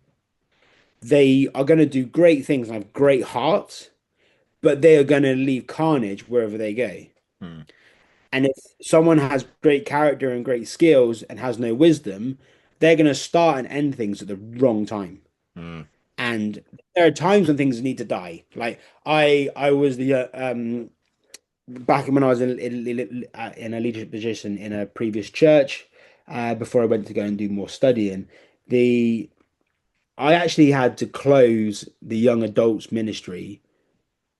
they are going to do great things and have great hearts, but they are going to leave carnage wherever they go. Hmm, And if someone has great character and great skills and has no wisdom, they're going to start and end things at the wrong time. hmm, And there are times when things need to die. Like I was the back when I was in a leadership position in a previous church, before I went to go and do more studying. The I actually had to close the young adults ministry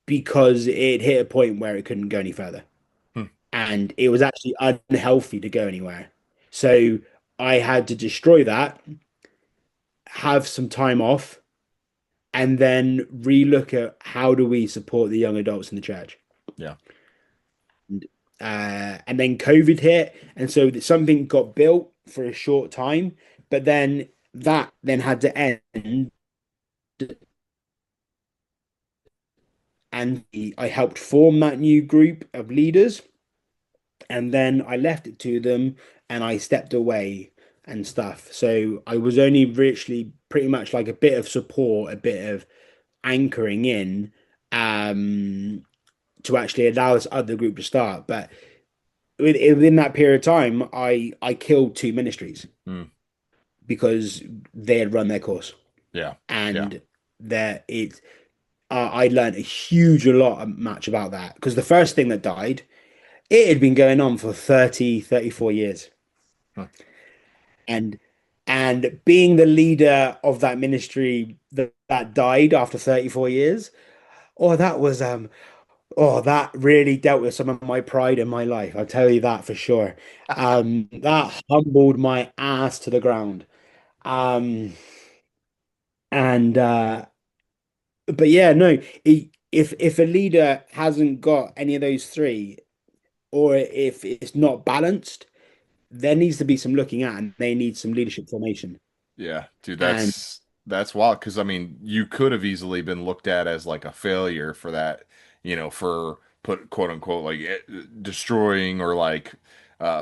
because it hit a point where it couldn't go any further, hmm, and it was actually unhealthy to go anywhere. So I had to destroy that, have some time off, and then relook at how do we support the young adults in the church. yeah, And, and then COVID hit, and so something got built for a short time, but then that then had to end, and I helped form that new group of leaders, and then I left it to them, and I stepped away and stuff. So I was only virtually pretty much like a bit of support, a bit of anchoring in, um, to actually allow this other group to start. But within that period of time, I killed two ministries hmm, because they had run their course, yeah, yeah, and there it I learned a huge a lot much about that, because the first thing that died, it had been going on for 34 years, huh, and being the leader of that ministry that died after 34 years, oh, that was Oh, that really dealt with some of my pride in my life. I'll tell you that for sure. That humbled my ass to the ground. Um, and but yeah, no, if a leader hasn't got any of those three, or if it's not balanced, there needs to be some looking at, and they need some leadership formation. Yeah, dude, And that's wild because I mean, you could have easily been looked at as like a failure for that, for put quote unquote like destroying or like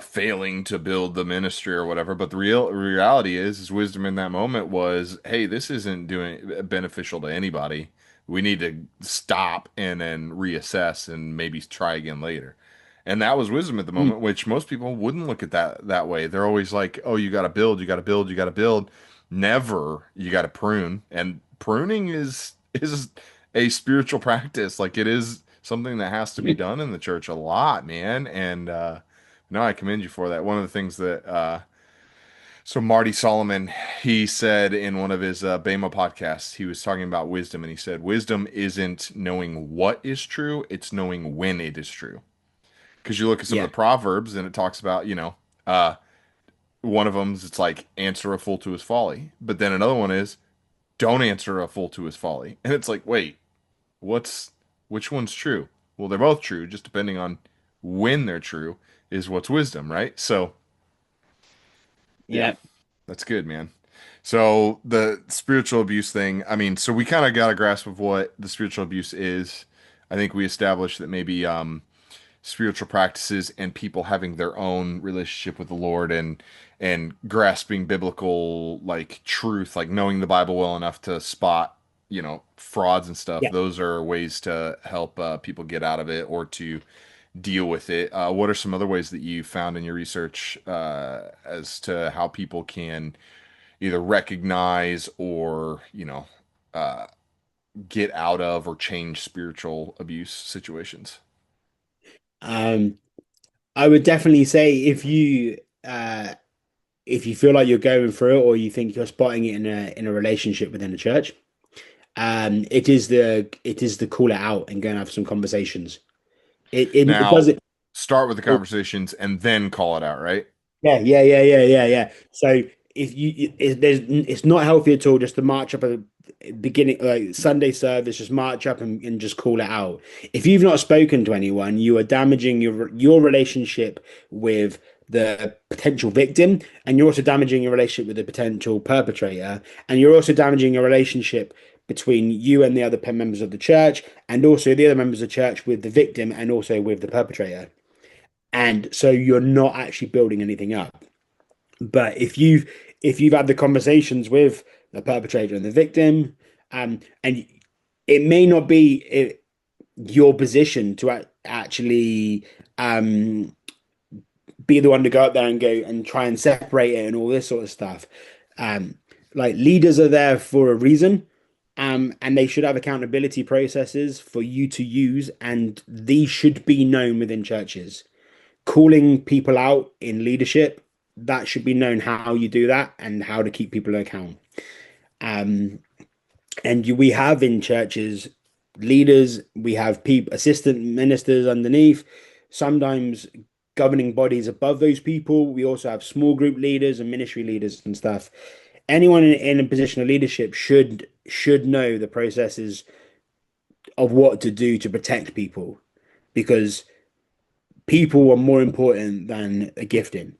failing to build the ministry or whatever. But the reality is wisdom in that moment was, hey, this isn't doing beneficial to anybody. We need to stop and then reassess and maybe try again later. And that was wisdom at the mm, moment, which most people wouldn't look at that way. They're always like, "Oh, you got to build, you got to build, you got to build." Never, you got to prune. And pruning is a spiritual practice. Like it is something that has to be done in the church a lot, man. And no, I commend you for that. One of the things that so Marty Solomon, he said in one of his Bema podcasts, he was talking about wisdom, and he said, "Wisdom isn't knowing what is true; it's knowing when it is true." Because you look at some of yeah, the proverbs, and it talks about, uh, one of them is it's like answer a fool to his folly, but then another one is don't answer a fool to his folly, and it's like, wait, what's which one's true? Well, they're both true, just depending on when they're true is what's wisdom, right? So yeah, yeah, that's good, man. So the spiritual abuse thing, I mean, so we kind of got a grasp of what the spiritual abuse is. I think we established that maybe spiritual practices and people having their own relationship with the Lord and grasping biblical like truth, like knowing the Bible well enough to spot, frauds and stuff. yeah. Those are ways to help people get out of it or to deal with it. What are some other ways that you found in your research as to how people can either recognize or, uh, get out of or change spiritual abuse situations? Um, I would definitely say if you feel like you're going through it or you think you're spotting it in a relationship within the church, it is the call it out and go and have some conversations. It Now, doesn't. start with the conversations and then call it out, right? Yeah, yeah, yeah, yeah, yeah, yeah. So it's not healthy at all just to march up at the beginning, like Sunday service, just march up and just call it out. If you've not spoken to anyone, you are damaging your relationship with the potential victim, and you're also damaging your relationship with the potential perpetrator, and you're also damaging your relationship between you and the other members of the church, and also the other members of the church with the victim, and also with the perpetrator. And so you're not actually building anything up. But if you've had the conversations with the perpetrator and the victim, and it may not be your position to actually um, be the one to go up there and go and try and separate it and all this sort of stuff. Um, like leaders are there for a reason, and they should have accountability processes for you to use, and these should be known within churches. Calling people out in leadership, that should be known how you do that and how to keep people account. Um, and we have in churches leaders, we have people, assistant ministers underneath, sometimes governing bodies above those people. We also have small group leaders and ministry leaders and stuff. Anyone in a position of leadership should know the processes of what to do to protect people because people are more important than a gifting.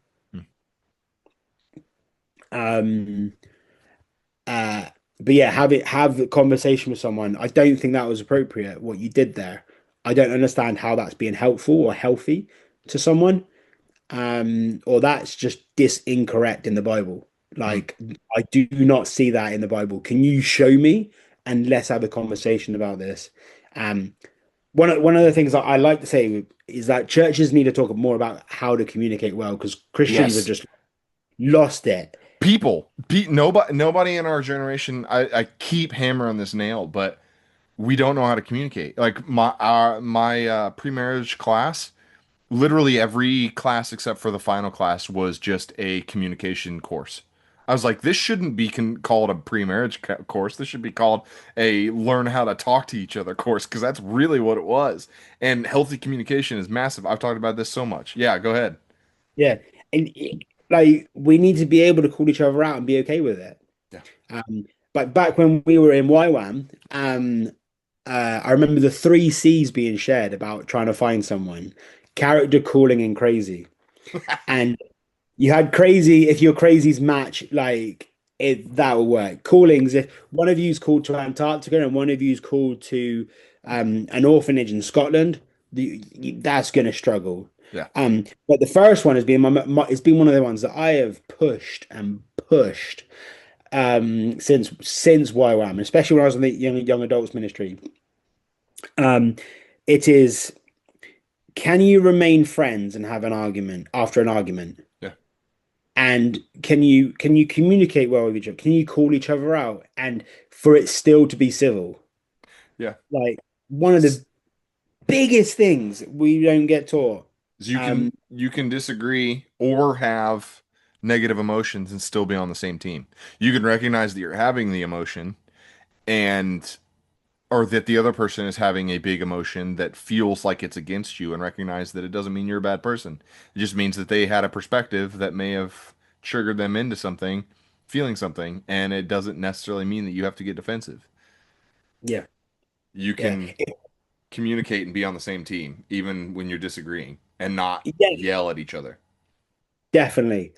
Um, uh, but yeah, have the conversation with someone. I don't think that was appropriate what you did there. I don't understand how that's being helpful or healthy to someone. Or that's just incorrect in the Bible. Hmm. Like I do not see that in the Bible. Can you show me? And let's have a conversation about this. Um, one of the things that I like to say is that churches need to talk more about how to communicate well because Christians have Yes. just lost it. Nobody in our generation. I keep hammering this nail, but we don't know how to communicate. Like my pre-marriage class, literally every class except for the final class was just a communication course. I was like, this shouldn't be called a pre-marriage course. This should be called a learn how to talk to each other course because that's really what it was. And healthy communication is massive. I've talked about this so much. Yeah, go ahead. Yeah. And like we need to be able to call each other out and be okay with it. Yeah. But back when we were in YWAM, I remember the three C's being shared about trying to find someone: character, calling, and crazy. And you had crazy, if your crazies match, like that will work. Callings, if one of you's called to Antarctica and one of you's called to an orphanage in Scotland, that's gonna struggle. Yeah. But the first one has been it's been one of the ones that I have pushed and pushed since YWAM, especially when I was in the young adults ministry. Um, it is, can you remain friends and have an argument after an argument? Yeah. And can you communicate well with each other? Can you call each other out and for it still to be civil? Yeah. Like one of the biggest things we don't get taught. So you can Um, you can disagree or have negative emotions and still be on the same team. You can recognize that you're having the emotion and or that the other person is having a big emotion that feels like it's against you and recognize that it doesn't mean you're a bad person. It just means that they had a perspective that may have triggered them into something, feeling something, and it doesn't necessarily mean that you have to get defensive. yeah, You yeah, can communicate and be on the same team even when you're disagreeing and not yeah, yell at each other. definitely,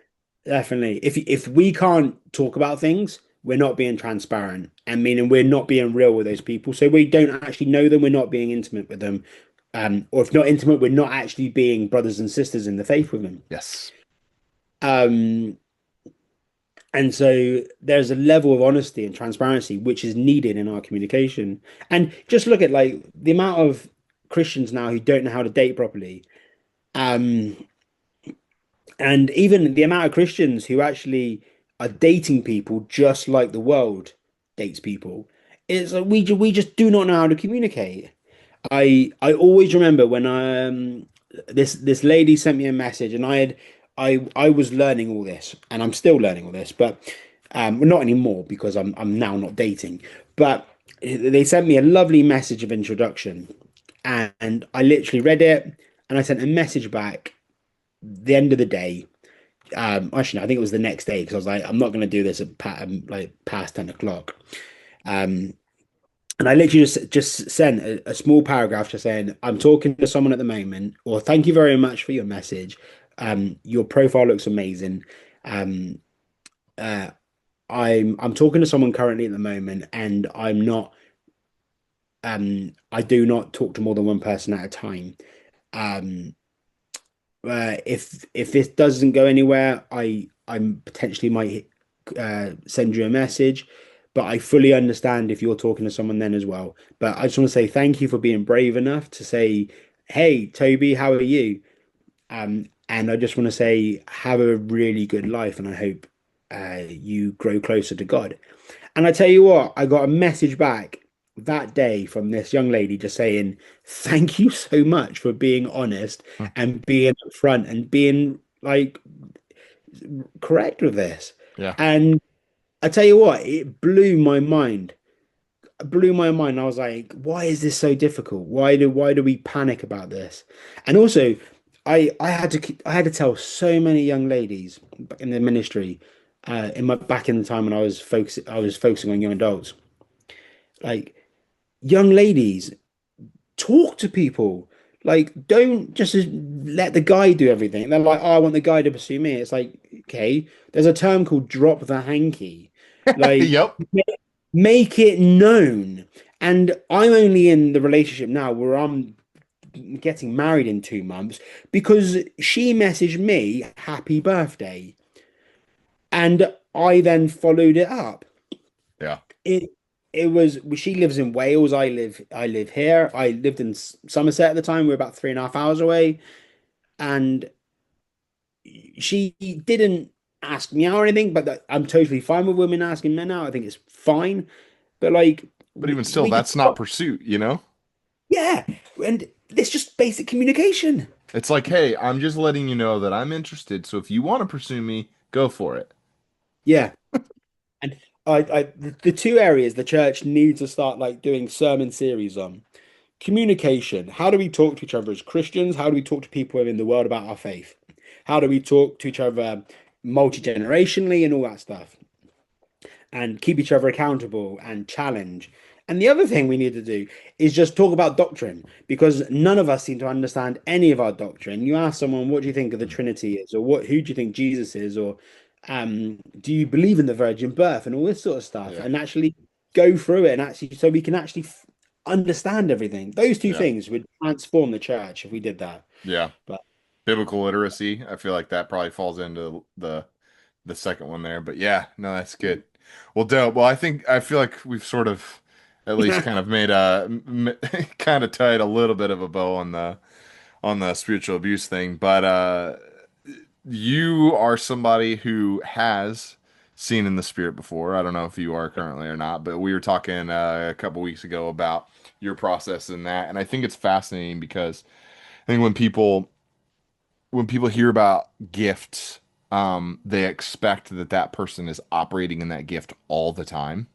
definitely. If we can't talk about things, we're not being transparent, and meaning we're not being real with those people. So we don't actually know them. We're not being intimate with them. Or if not intimate, we're not actually being brothers and sisters in the faith with them. Yes. Um, and so there's a level of honesty and transparency which is needed in our communication. And just look at like the amount of Christians now who don't know how to date properly. Um, and even the amount of Christians who actually are dating people just like the world dates people. It's like we just do not know how to communicate. I always remember when this lady sent me a message and I was learning all this and I'm still learning all this, but well, not anymore because I'm now not dating. But they sent me a lovely message of introduction and I literally read it and I sent a message back the end of the day. Actually, no, I think it was the next day because I was like, I'm not going to do this at like past 10 o'clock. Um, and I literally just sent a small paragraph just saying, I'm talking to someone at the moment, or thank you very much for your message. Your profile looks amazing. Um, uh, I'm talking to someone currently at the moment, and I do not talk to more than one person at a time. Um, if this doesn't go anywhere, I'm potentially might send you a message, but I fully understand if you're talking to someone then as well. But I just want to say thank you for being brave enough to say, "Hey, Toby, how are you?" And I just want to say, have a really good life, and I hope you grow closer to God. And I tell you what, I got a message back that day from this young lady just saying, thank you so much for being honest Hmm. and being upfront and being like correct with this. Yeah. And I tell you what, it blew my mind. It blew my mind. I was like, why is this so difficult? Why do we panic about this? And also, I had to tell so many young ladies in the ministry, in my back in the time when I was focusing on young adults, like young ladies, talk to people. Like, don't just let the guy do everything. They're like, oh, I want the guy to pursue me. It's like, okay, there's a term called drop the hanky. Like, Yep. make it known. And I'm only in the relationship now where I'm getting married in 2 months because she messaged me happy birthday. And I then followed it up. Yeah. It it was she lives in Wales. I live here. I lived in Somerset at the time. We are about 3.5 hours away, and she didn't ask me out or anything. But I'm totally fine with women asking men out. I think it's fine. But like But even still, we could, that's not pursuit, you know? yeah, and it's just basic communication. It's like, hey, I'm just letting you know that I'm interested. So if you want to pursue me, go for it. Yeah, the two areas the church needs to start like doing sermon series on communication. How do we talk to each other as Christians? How do we talk to people in the world about our faith? How do we talk to each other multi-generationally and all that stuff? And keep each other accountable and challenge. And the other thing we need to do is just talk about doctrine because none of us seem to understand any of our doctrine. You ask someone, what do you think of the Trinity is, or who do you think Jesus is, or do you believe in the virgin birth and all this sort of stuff, Yeah. and actually go through it and actually so we can actually understand everything. Those two Yeah. things would transform the church if we did that. Yeah. But Biblical literacy. I feel like that probably falls into the second one there. But yeah, no, that's good. Well, dope. Well, I feel like we've sort of at least kind of made kind of tied a little bit of a bow on the spiritual abuse thing. But you are somebody who has seen in the spirit before. I don't know if you are currently or not, but we were talking a couple weeks ago about your process in that, and I think it's fascinating because I think when people hear about gifts, they expect that that person is operating in that gift all the time.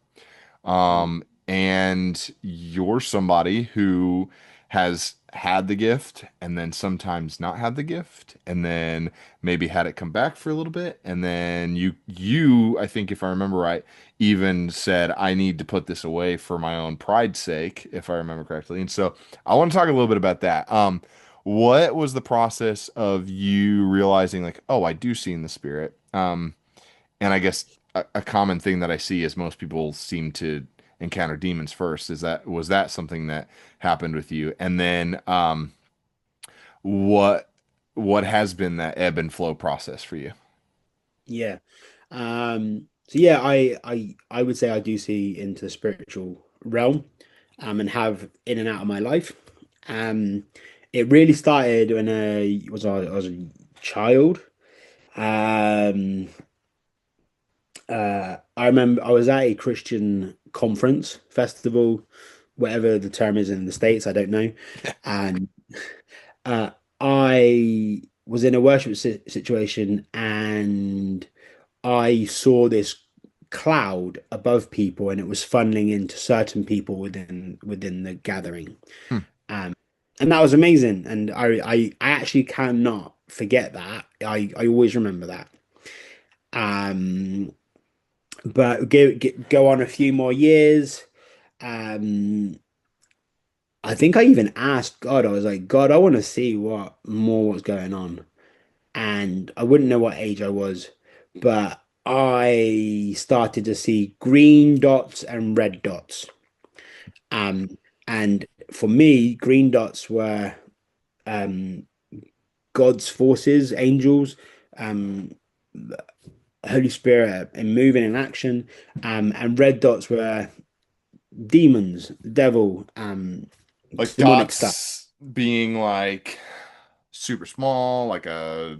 And you're somebody who has had the gift and then sometimes not had the gift and then maybe had it come back for a little bit. And then I think if I remember right, even said, I need to put this away for my own pride's sake, if I remember correctly. And so I want to talk a little bit about that. What was the process of you realizing like, oh, I do see in the spirit? And I guess a common thing that I see is most people seem to encounter demons first. Was that something that happened with you? And then what what has been that ebb and flow process for you? yeah. So yeah, I would say I do see into the spiritual realm, and have in and out of my life. Um, it really started when I was a child. Um, I remember I was at a Christian conference, festival, whatever the term is in the States, I don't know. And uh, I was in a worship situation and I saw this cloud above people and it was funneling into certain people within the gathering. Hmm. Um, and that was amazing. And I actually cannot forget that. I always remember that. Um, but go on a few more years. Um, I think I even asked God, I was like, God, I want to see what's going on. And I wouldn't know what age I was, but I started to see green dots and red dots. Um, and for me, green dots were um, God's forces, angels, um, Holy Spirit in moving in action, and red dots were demons, the devil, Like demonic stuff. dots being like super small, like the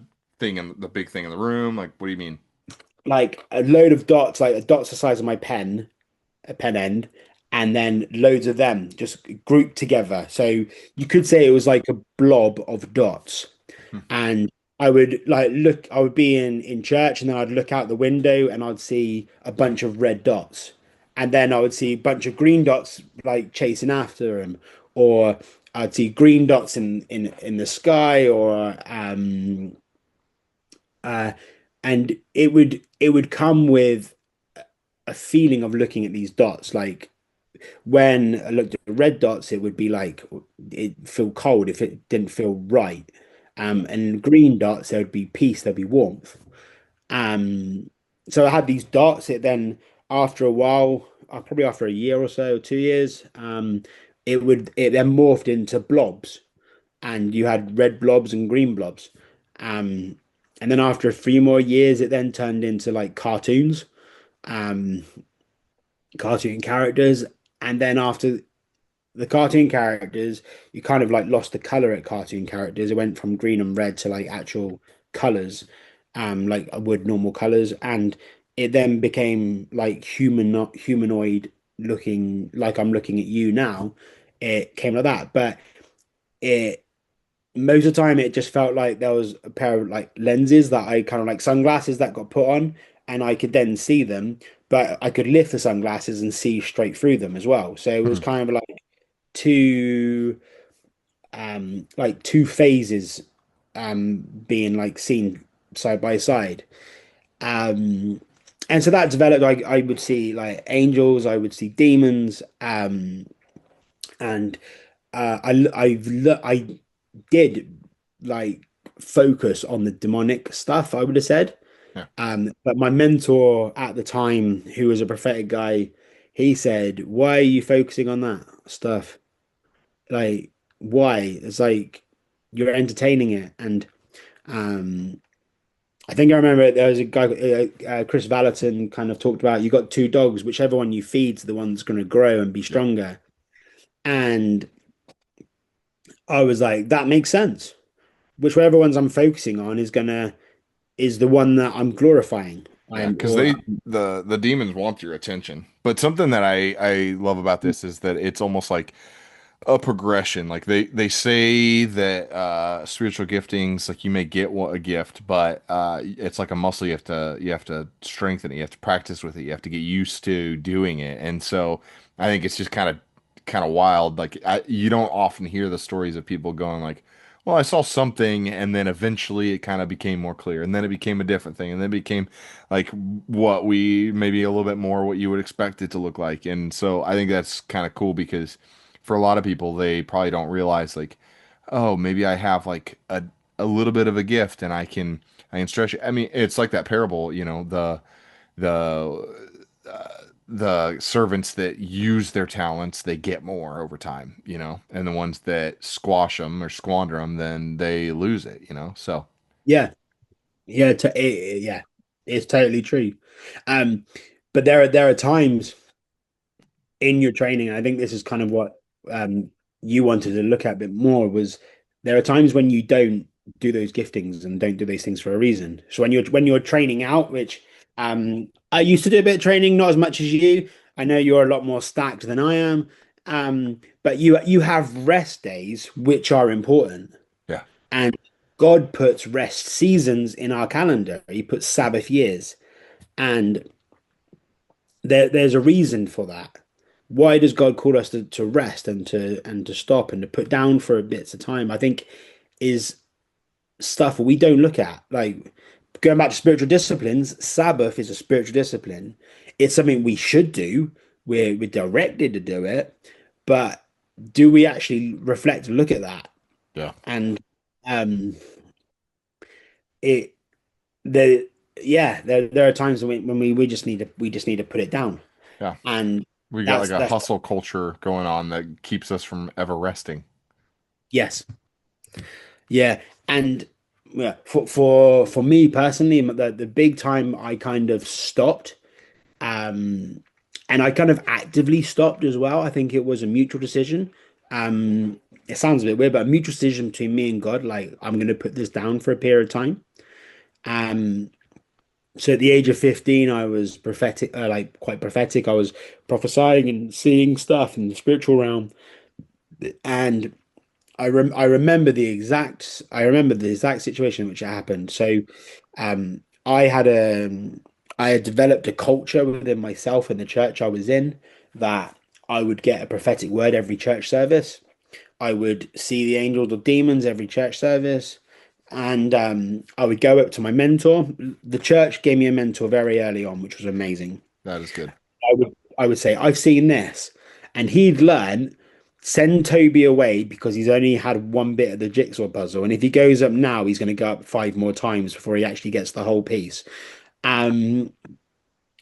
big thing in the room. Like, what do you mean? Like a load of dots, like a dot's the size of my pen, a pen end, and then loads of them just grouped together. So you could say it was like a blob of dots. Hmm. And I would be in church and then I'd look out the window and I'd see a bunch of red dots. And then I would see a bunch of green dots like chasing after him, or I'd see green dots in the sky, or uh, and it would come with a feeling of looking at these dots. Like when I looked at red dots, it would be like it feel cold if it didn't feel right. And green dots, there would be peace, there'd be warmth. Um, so I had these dots. It then after a while, probably after a year or so, 2 years, it then morphed into blobs, and you had red blobs and green blobs. Um, and then after a few more years, it then turned into like cartoons, um, cartoon characters. And then after the cartoon characters, you kind of like lost the color at cartoon characters. It went from green and red to like actual colors, like would normal colors, and it then became like humanoid looking, like I'm looking at you now. It came like that, but it most of the time it just felt like there was a pair of like lenses that I kind of like sunglasses that got put on, and I could then see them. but I could lift the sunglasses and see straight through them as well. So it was Mhm. kind of two like two phases being like seen side by side. Um and so that developed. I would see like angels, I would see demons, and I did like focus on the demonic stuff, I would have said. Yeah. But my mentor at the time, who was a prophetic guy, he said, "Why are you focusing on that stuff? Like, why?" It's like you're entertaining it. And um, I think I remember there was a guy, Chris Valentin, kind of talked about you got two dogs, whichever one you feed's the one that's going to grow and be Yeah. stronger. And I was like, that makes sense. Whichever ones I'm focusing on is the one that I'm glorifying. Yeah, I'm because or the demons want your attention. But something that I love about this is that it's almost like a progression. Like they say that spiritual giftings, like you may get a gift, but it's like a muscle you have to strengthen it. You have to practice with it. You have to get used to doing it. And so I think it's just kind of wild. Like you don't often hear the stories of people going like, well, I saw something, and then eventually it kind of became more clear, and then it became a different thing, and then it became like what we maybe a little bit more what you would expect it to look like. And so I think that's kind of cool because for a lot of people, they probably don't realize like, oh, maybe I have like a little bit of a gift and I can stretch it. I mean, it's like that parable, the the servants that use their talents, they get more over time, and the ones that squash them or squander them, then they lose it. So yeah, yeah, it's totally true. Um, but there are times in your training, and I think this is kind of what you wanted to look at a bit more, was there are times when you don't do those giftings and don't do those things for a reason. So when you're training out, which I used to do a bit of training, not as much as you. I know you're a lot more stacked than I am. But you have rest days which are important. yeah, And God puts rest seasons in our calendar. He puts Sabbath years. And there's a reason for that. Why does God call us to rest and to stop and to put down for a bits of time? I think is stuff we don't look at. Like going back to spiritual disciplines, Sabbath is a spiritual discipline. It's something we should do. We're directed to do it, but do we actually reflect and look at that? yeah, And um, it the yeah, there are times when we just need to put it down, yeah. and We got like a that's hustle culture going on that keeps us from ever resting. yes. Yeah, and yeah, for me personally, the big time I kind of stopped, um, and I kind of actively stopped as well. I think it was a mutual decision. It sounds a bit weird, but a mutual decision between me and God. Like I'm going to put this down for a period of time. Um, so at the age of 15, I was prophetic, like quite prophetic. I was prophesying and seeing stuff in the spiritual realm, and I remember the exact situation in which it happened. So I had developed a culture within myself and the church I was in that I would get a prophetic word every church service. I would see the angels or demons every church service. And I would go up to my mentor. The church gave me a mentor very early on, which was amazing. That is good. I would say, I've seen this. And he'd learn, send Toby away because he's only had one bit of the jigsaw puzzle. And if he goes up now, he's going to go up five more times before he actually gets the whole piece. Um,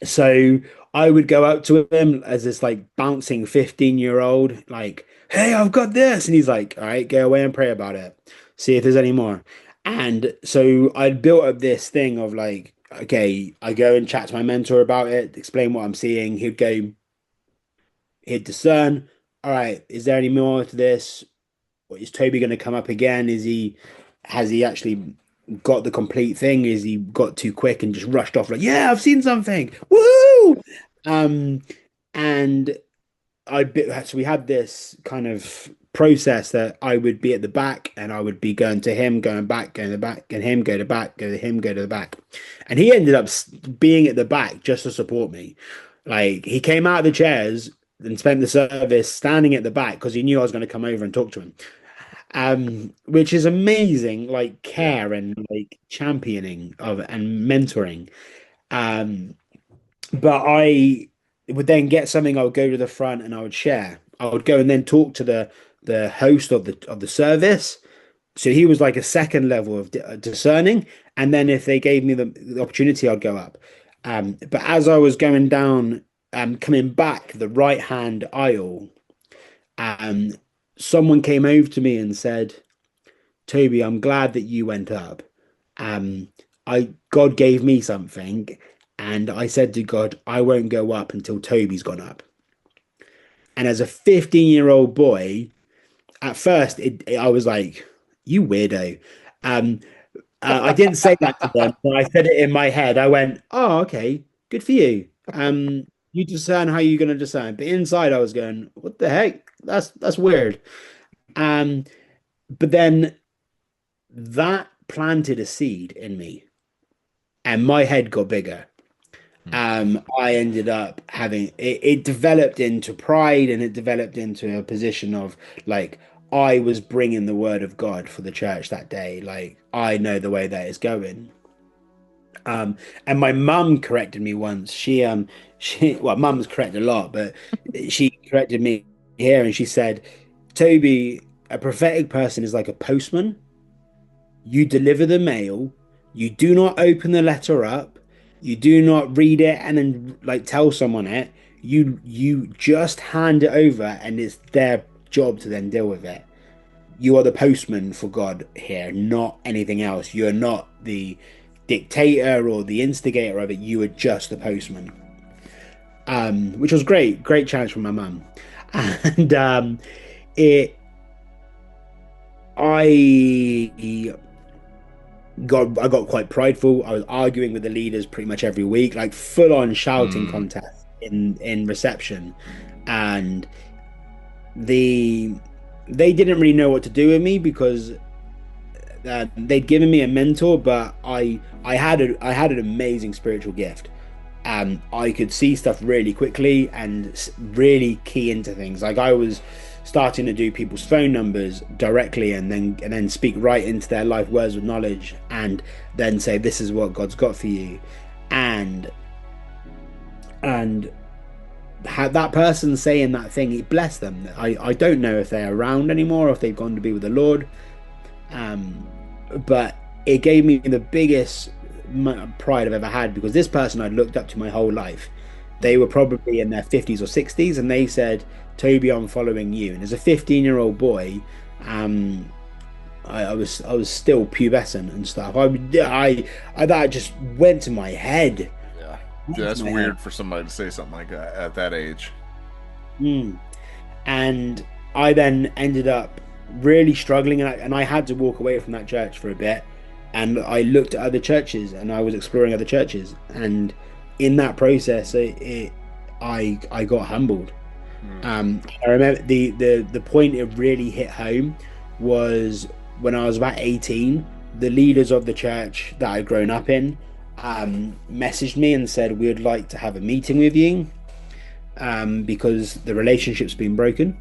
so I would go up to him as this like bouncing 15-year-old, like, hey, I've got this. And he's like, all right, go away and pray about it. See if there's any more. And so I'd built up this thing of like, okay, I go and chat to my mentor about it, explain what I'm seeing. He'd discern, all right, is there any more to this? Or is Toby going to come up again? Has he actually got the complete thing? Is he got too quick and just rushed off like, yeah, I've seen something. Woo! Um, and so we had this kind of process that I would be at the back and I would be going to him, going back, going to the back, and him go to the back, go to him, go to the back. And he ended up being at the back just to support me. Like he came out of the chairs and spent the service standing at the back because he knew I was going to come over and talk to him. Which is amazing, like Yeah. care and like championing of and mentoring. Um, but I would then get something, I would go to the front and I would share. I would go and then talk to the host of the service. So he was like a second level of discerning. And then if they gave me the opportunity, I'd go up. But as I was going down, coming back the right hand aisle, um, someone came over to me and said, "Toby, I'm glad that you went up. Um, I God gave me something, and I said to God, I won't go up until Toby's gone up." And as a 15-year-old boy, at first I was like, "You weirdo." Um, I didn't say that to them, but I said it in my head. I went, "Oh, okay, good for you. You discern how you're going to discern." But inside, I was going, "What the heck? That's weird." Um, but then that planted a seed in me, and my head got bigger. Hmm. I ended up having it developed into pride and it developed into a position of like I was bringing the word of God for the church that day. Like I know the way that it's going. And my mum corrected me once. She well, mum's corrected a lot, but she corrected me here and she said, "Toby, a prophetic person is like a postman. You deliver the mail, you do not open the letter up, you do not read it and then like tell someone it. You just hand it over and it's their job to then deal with it. You are the postman for God here, not anything else. You're not the dictator or the instigator of it. You are just the postman." Which was great challenge from my mum. And it I I got quite prideful. I was arguing with the leaders pretty much every week, like full on shouting Mm. contest in reception, and the they didn't really know what to do with me because they'd given me a mentor, but I had an amazing spiritual gift. I could see stuff really quickly and really key into things. Like I was starting to do people's phone numbers directly and then speak right into their life words of knowledge and then say this is what God's got for you. And and had that person saying that thing, it blessed them. I don't know if they're around anymore or if they've gone to be with the Lord. Um, but it gave me the biggest pride I've ever had because this person I'd looked up to my whole life. They were probably in their 50s or 60s, and they said, "Toby, I'm following you." And as a 15-year-old boy, um, I was still pubescent and stuff. I that just went to my head. Yeah. Dude, Went to that's my head. weird for somebody to say something like that at that age. Mm. And I then ended up really struggling, and I had to walk away from that church for a bit. And I looked at other churches, and I was exploring other churches. And in that process, I got humbled. Mm. I remember the point it really hit home was when I was about 18. The leaders of the church that I'd grown up in messaged me and said, "We would like to have a meeting with you because the relationship's been broken."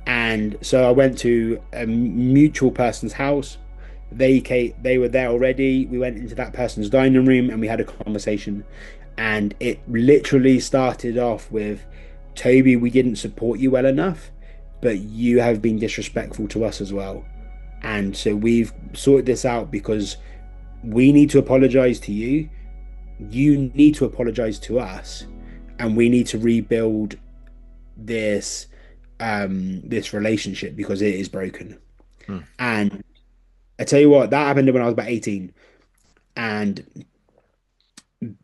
And so I went to a mutual person's house. They were there already. We went into that person's dining room and we had a conversation. And it literally started off with, "Toby, we didn't support you well enough, but you have been disrespectful to us as well. And so we've sorted this out because we need to apologize to you. You need to apologize to us, and we need to rebuild this this relationship because it is broken." Mm. And I tell you what, that happened when I was about 18. And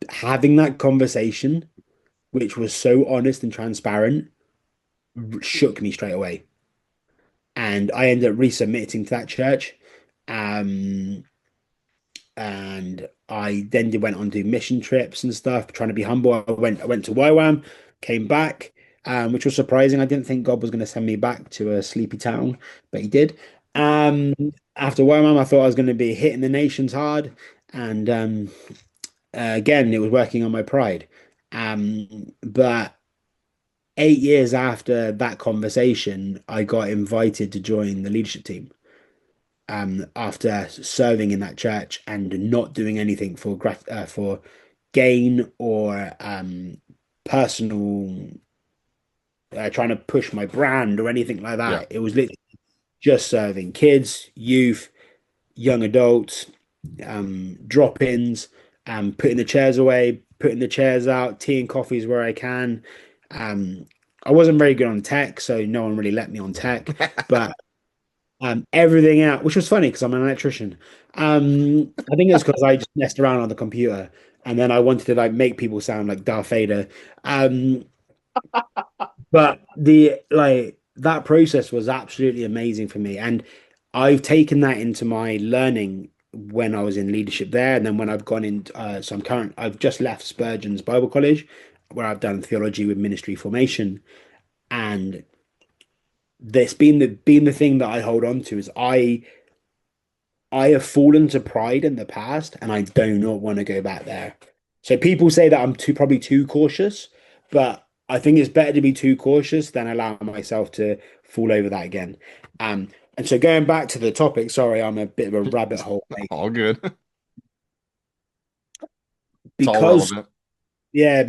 having that conversation, which was so honest and transparent, shook me straight away. And I ended up resubmitting to that church. Um, and went on to do mission trips and stuff, trying to be humble. I went to YWAM, came back. which was surprising. I didn't think God was going to send me back to a sleepy town, but he did. After Wellham, I thought I was going to be hitting the nations hard, and again, it was working on my pride. But 8 years after that conversation, I got invited to join the leadership team. After serving in that church and not doing anything for gain or personal trying to push my brand or anything like Yeah. that. It was literally just serving kids, youth, young adults, drop-ins, putting the chairs away, putting the chairs out, tea and coffees where I can. Um, I wasn't very good on tech, so no one really let me on tech, but everything out, which was funny because I'm an electrician. I think it's because I just messed around on the computer and then I wanted to like make people sound like Darth Vader. Um, but the like that process was absolutely amazing for me. And I've taken that into my learning when I was in leadership there. And then when I've gone in, so I've just left Spurgeon's Bible College, where I've done theology with ministry formation. And that's been the thing that I hold on to is I have fallen to pride in the past and I do not want to go back there. So people say that I'm probably too cautious, but I think it's better to be too cautious than allow myself to fall over that again. And so going back to the topic, sorry, I'm a bit of a rabbit hole, mate. All good. It's all Because relevant. yeah,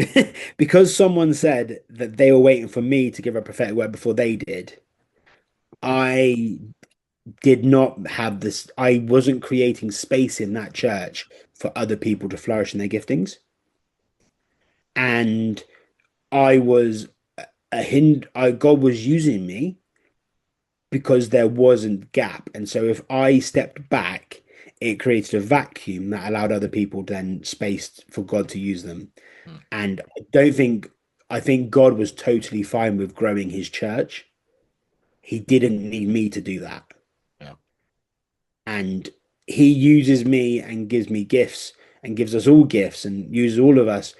because someone said that they were waiting for me to give a prophetic word before they did, I did not have this, I wasn't creating space in that church for other people to flourish in their giftings. And I was God was using me because there wasn't gap. And so if I stepped back, it created a vacuum that allowed other people then space for God to use them. Mm. And I think God was totally fine with growing his church. He didn't need me to do that. Yeah. And he uses me and gives me gifts and gives us all gifts and uses all of us,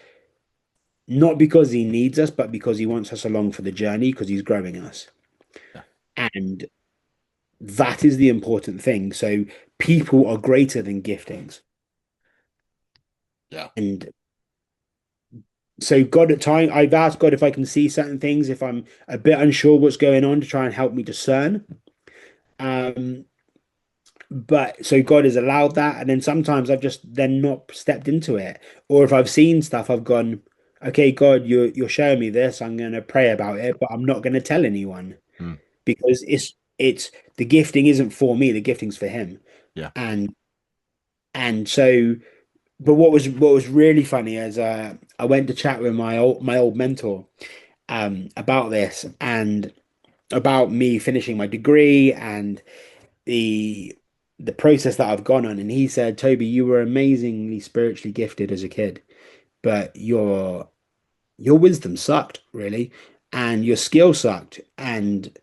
not because he needs us, but because he wants us along for the journey because he's growing us. Yeah. And that is the important thing. So people are greater than giftings. Yeah. And so God at time I've asked God if I can see certain things, if I'm a bit unsure what's going on to try and help me discern. Um, but so God has allowed that, and then sometimes I've just then not stepped into it. Or if I've seen stuff, I've gone, okay, God, you're showing me this, I'm gonna pray about it, but I'm not gonna tell anyone Mm. because it's the gifting isn't for me, the gifting's for him. Yeah. And so but what was really funny is I went to chat with my old mentor about this and about me finishing my degree and the the process that I've gone on, and he said, Toby, you were amazingly spiritually gifted as a kid, but your wisdom sucked, really, and your skill sucked. And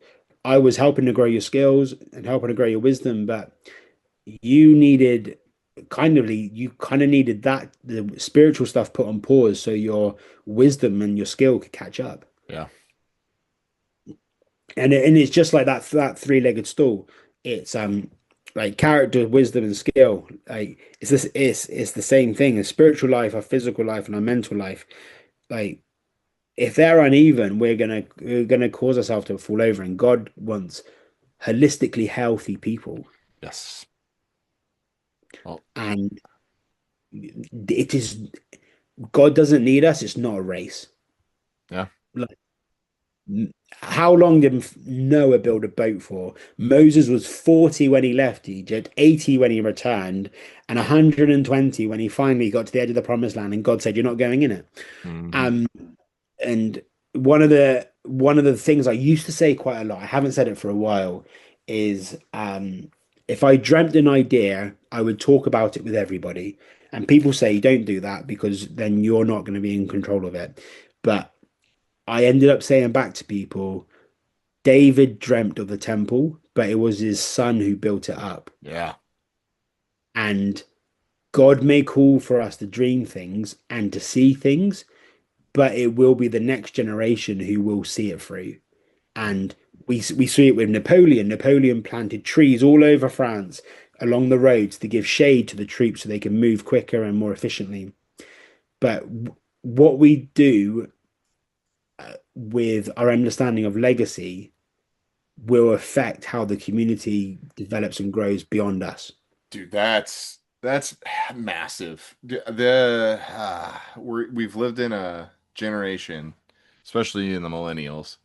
I was helping to grow your skills and helping to grow your wisdom, but you needed you kind of needed that the spiritual stuff put on pause so your wisdom and your skill could catch up. Yeah. And it's just like that three-legged stool. It's like character, wisdom, and skill. Like it's the same thing. A spiritual life, a physical life, and a mental life. Like if they're uneven, we're gonna cause ourselves to fall over. And God wants holistically healthy people. Yes. Well, And it is God doesn't need us. It's not a race. yeah. Like, how long did Noah build a boat for? Moses was 40 when he left Egypt, 80 when he returned, and 120 when he finally got to the edge of the promised land, and God said, "You're not going in it." Hmm. Um, and one of the things I used to say quite a lot, I haven't said it for a while, is if I dreamt an idea, I would talk about it with everybody. And people say, don't do that because then you're not going to be in control of it. But I ended up saying back to people, David dreamt of the temple, but it was his son who built it up. Yeah. And God may call for us to dream things and to see things, but it will be the next generation who will see it through. And we see it with Napoleon. Napoleon planted trees all over France along the roads to give shade to the troops so they can move quicker and more efficiently. But what we do with our understanding of legacy will affect how the community develops and grows beyond us. Dude, that's massive. We've lived in a generation, especially in the millennials,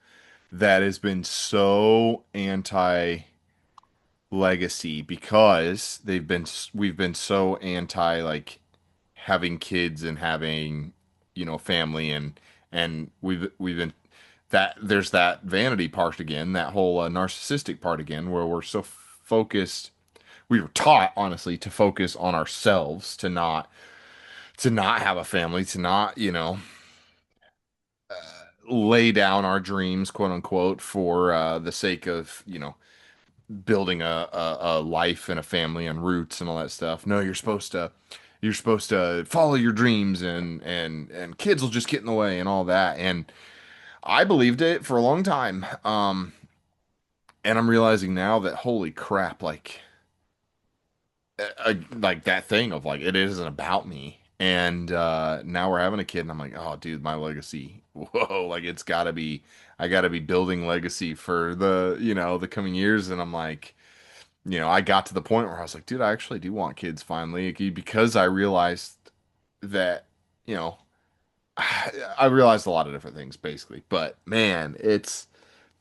that has been so anti legacy because we've been so anti like having kids and having family and we've been that there's that vanity part again, that whole narcissistic part again, where we're so focused. We were taught honestly to focus on ourselves, to not have a family, to not lay down our dreams, quote unquote, for the sake of building a life and a family and roots and all that stuff. No, you're supposed to follow your dreams and kids will just get in the way and all that. And I believed it for a long time. And I'm realizing now that holy crap, like that thing of like it isn't about me. And now we're having a kid, and I'm like, oh, dude, my legacy. Whoa, like it's gotta be. I gotta be building legacy for the coming years. And I'm like, I got to the point where I was like, dude, I actually do want kids finally because I realized that, you know, I realized a lot of different things basically. But man, it's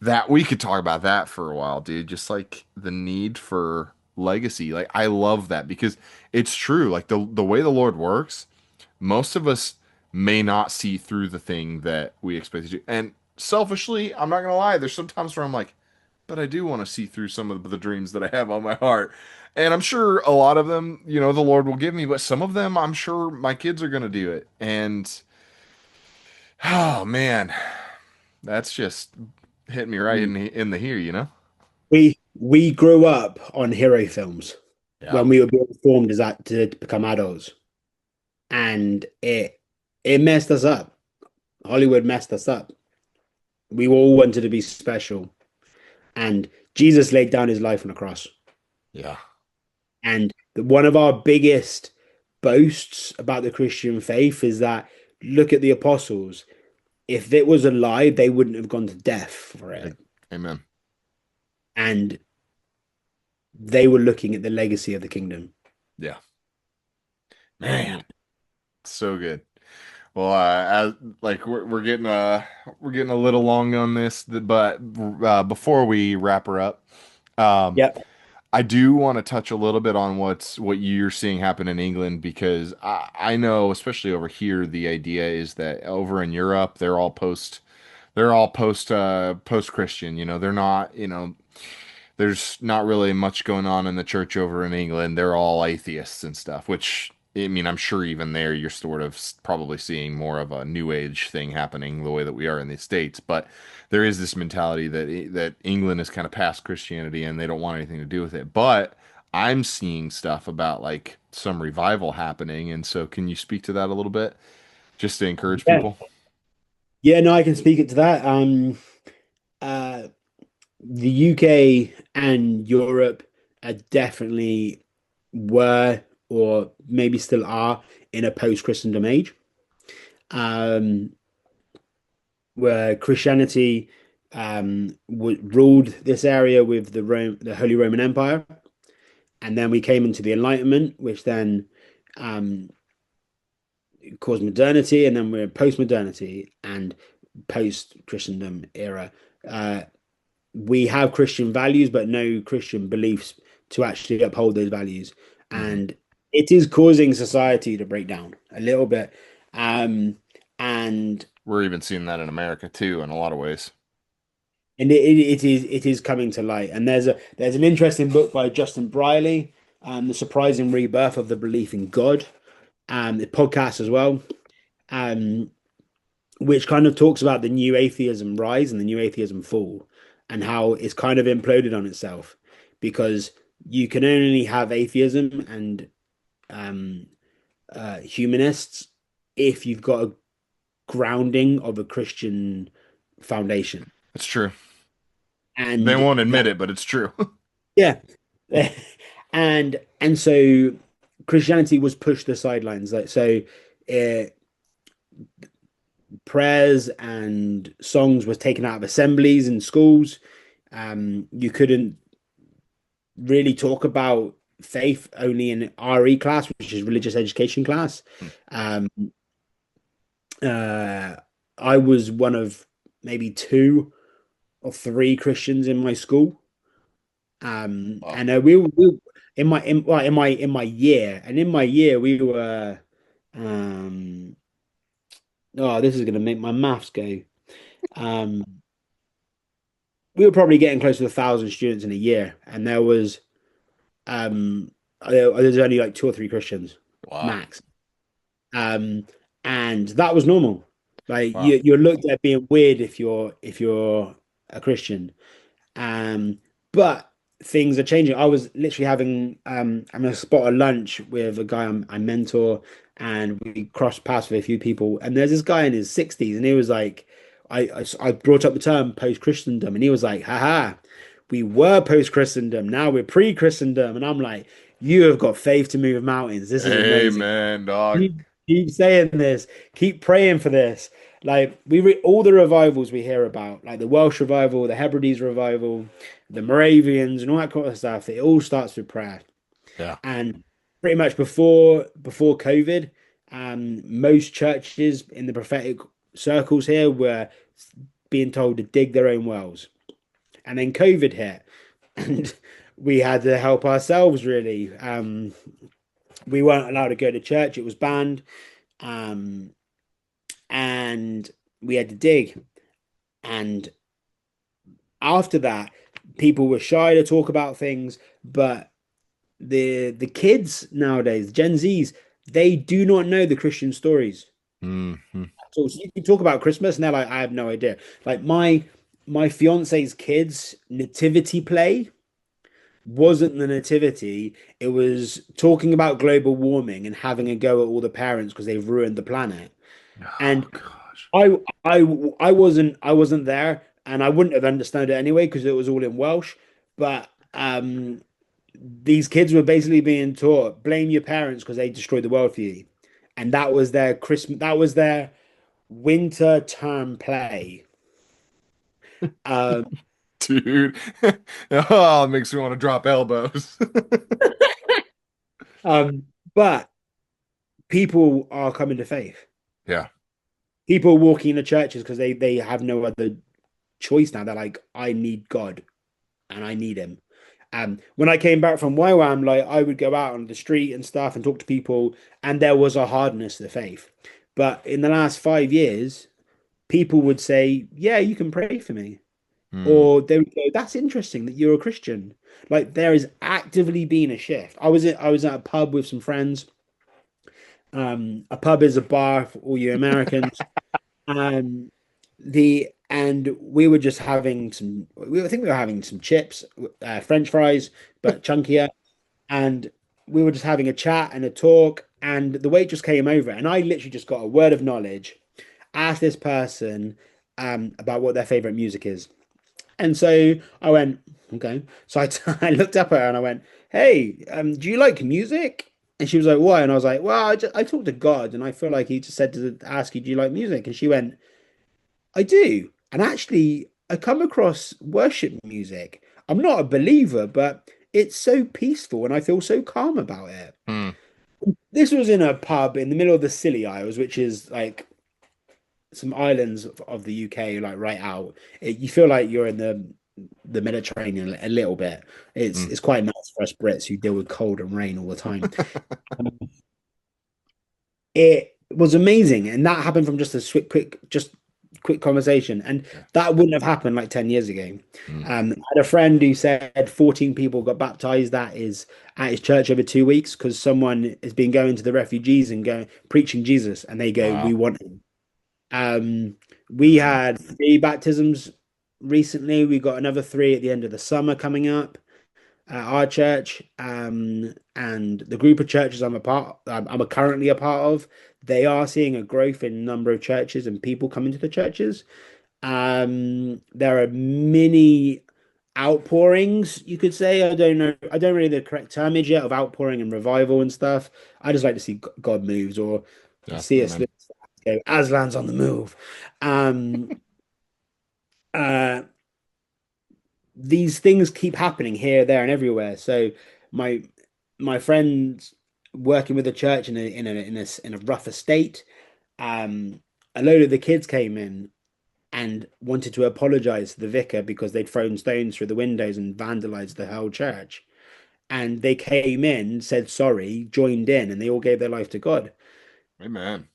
that we could talk about that for a while, dude. Just like the need for legacy. Like I love that because it's true. Like the way the Lord works, most of us may not see through the thing that we expect to do. And selfishly, I'm not gonna lie, there's some times where I'm like, but I do want to see through some of the dreams that I have on my heart. And I'm sure a lot of them, the Lord will give me, but some of them I'm sure my kids are gonna do it. And oh man, that's just hit me right in the here. We grew up on hero films Yeah. when we were being formed as that to become adults, and it messed us up. Hollywood messed us up. We all wanted to be special, and Jesus laid down his life on a cross. Yeah. And one of our biggest boasts about the Christian faith is that look at the apostles. If it was a lie, they wouldn't have gone to death for it. Amen. And they were looking at the legacy of the kingdom. Yeah. Man, And so good. Well, as like we're getting a little long on this, but before we wrap her up, um, yep, I do want to touch a little bit on what you're seeing happen in England because I know, especially over here, the idea is that over in Europe they're all post Christian. They're not. There's not really much going on in the church over in England. They're all atheists and stuff, which I mean, I'm sure even there you're sort of probably seeing more of a new age thing happening the way that we are in the States. But there is this mentality that England is kind of past Christianity and they don't want anything to do with it. But I'm seeing stuff about like some revival happening. And so can you speak to that a little bit just to encourage yeah, people? yeah. No, I can speak it to that. Uh, the UK and Europe are definitely were or maybe still are in a post-Christendom age, um, where Christianity ruled this area with the Holy Roman Empire, and then we came into the Enlightenment, which then um, caused modernity, and then we're post-modernity and post-Christendom era. Uh, we have Christian values, but no Christian beliefs to actually uphold those values. Hmm. And it is causing society to break down a little bit. Um, and We're even seeing that in America too, in a lot of ways. it is coming to light. And there's an interesting book by Justin Briley, The Surprising Rebirth of the Belief in God, the podcast as well. Um, which kind of talks about the new atheism rise and the new atheism fall and how it's kind of imploded on itself because you can only have atheism and um, humanists if you've got a grounding of a Christian foundation. It's true. They And won't that, admit it, but it's true. yeah. And so Christianity was pushed to the sidelines. Like so uh, prayers and songs was taken out of assemblies and schools. You couldn't really talk about faith only in RE class, which is religious education class. Um, uh, I was one of maybe two or three Christians in my school. Wow. And we in my in, well, in my year, and in my year we were um oh, this is gonna make my maths go. Um, we were probably getting close to 1,000 students in a year, and there's only like two or three Christians Wow. max. Um, and that was normal. Like Wow. you're looked at being weird if you're a Christian. Um, but things are changing. I was literally I'm a spot a lunch with a guy I mentor, and we crossed paths with a few people. And there's this guy in his 60s, and he was like, I brought up the term post-Christendom, and he was like, haha, we were post-Christendom, now we're pre-Christendom. And I'm like, you have got faith to move mountains. This is amazing. Amen, dog. Keep saying this. Keep praying for this. Like all the revivals we hear about, like the Welsh revival, the Hebrides revival, the Moravians, and all that kind of stuff. It all starts with prayer. Yeah. And pretty much before COVID, most churches in the prophetic circles here were being told to dig their own wells. And then COVID hit, and we had to help ourselves really. We weren't allowed to go to church; it was banned. Um, and we had to dig. And after that, people were shy to talk about things, but the kids nowadays, Gen Zs, they do not know the Christian stories. Hmm. So you can talk about Christmas, and they're like, I have no idea. Like my fiance's kids' nativity play wasn't the nativity. It was talking about global warming and having a go at all the parents because they've ruined the planet. Oh And gosh. I wasn't there, and I wouldn't have understood it anyway because it was all in Welsh. But these kids were basically being taught blame your parents because they destroyed the world for you, and that was their Christmas. That was their winter term play. Um, Dude. Oh, it makes me want to drop elbows. but people are coming to faith. Yeah. People walking into churches because they have no other choice now. They're like, I need God and I need him. When I came back from YWAM, like I would go out on the street and stuff and talk to people, and there was a hardness to the faith. But in the last 5 years, people would say, "Yeah, you can pray for me," Hmm. or they would go, "That's interesting that you're a Christian." Like there is actively been a shift. I was at a pub with some friends. A pub is a bar for all you Americans. Um, and we were just having some. I think we were having some chips, French fries, but chunkier. And we were just having a chat and a talk. And the waitress came over, and I literally just got a word of knowledge. Asked this person about what their favorite music is, and so I went, okay. So I looked up at her and I went, hey, do you like music? And she was like, why? And I was like, well, I talked to God, and I feel like he just said to ask you, do you like music? And she went, I do. And actually, I come across worship music. I'm not a believer, but it's so peaceful and I feel so calm about it. Hmm. This was in a pub in the middle of the Scilly Isles, which is like some islands of the UK, like right out. You feel like you're in the Mediterranean a little bit. It's Hmm. it's quite nice for us Brits who deal with cold and rain all the time. Um, It was amazing, and that happened from just a quick conversation, and Yeah. that wouldn't have happened like 10 years ago. Hmm. I had a friend who said 14 people got baptized at his church over 2 weeks because someone has been going to the refugees and going preaching Jesus, and they go, "We Wow. want him." We had three baptisms recently. We got another three at the end of the summer coming up. at our church, and the group of churches I'm currently a part of, they are seeing a growth in number of churches and people coming to the churches. There are many outpourings, you could say. I don't know. I don't really know the correct termage yet of outpouring and revival and stuff. I just like to see God moves or Yeah, see us amen. go. Aslan's on the move. Um, uh, these things keep happening here, there, and everywhere. So my my friends working with the church in a rough estate. A load of the kids came in and wanted to apologize to the vicar because they'd thrown stones through the windows and vandalized the whole church. And they came in, said sorry, joined in, and they all gave their life to God. Amen.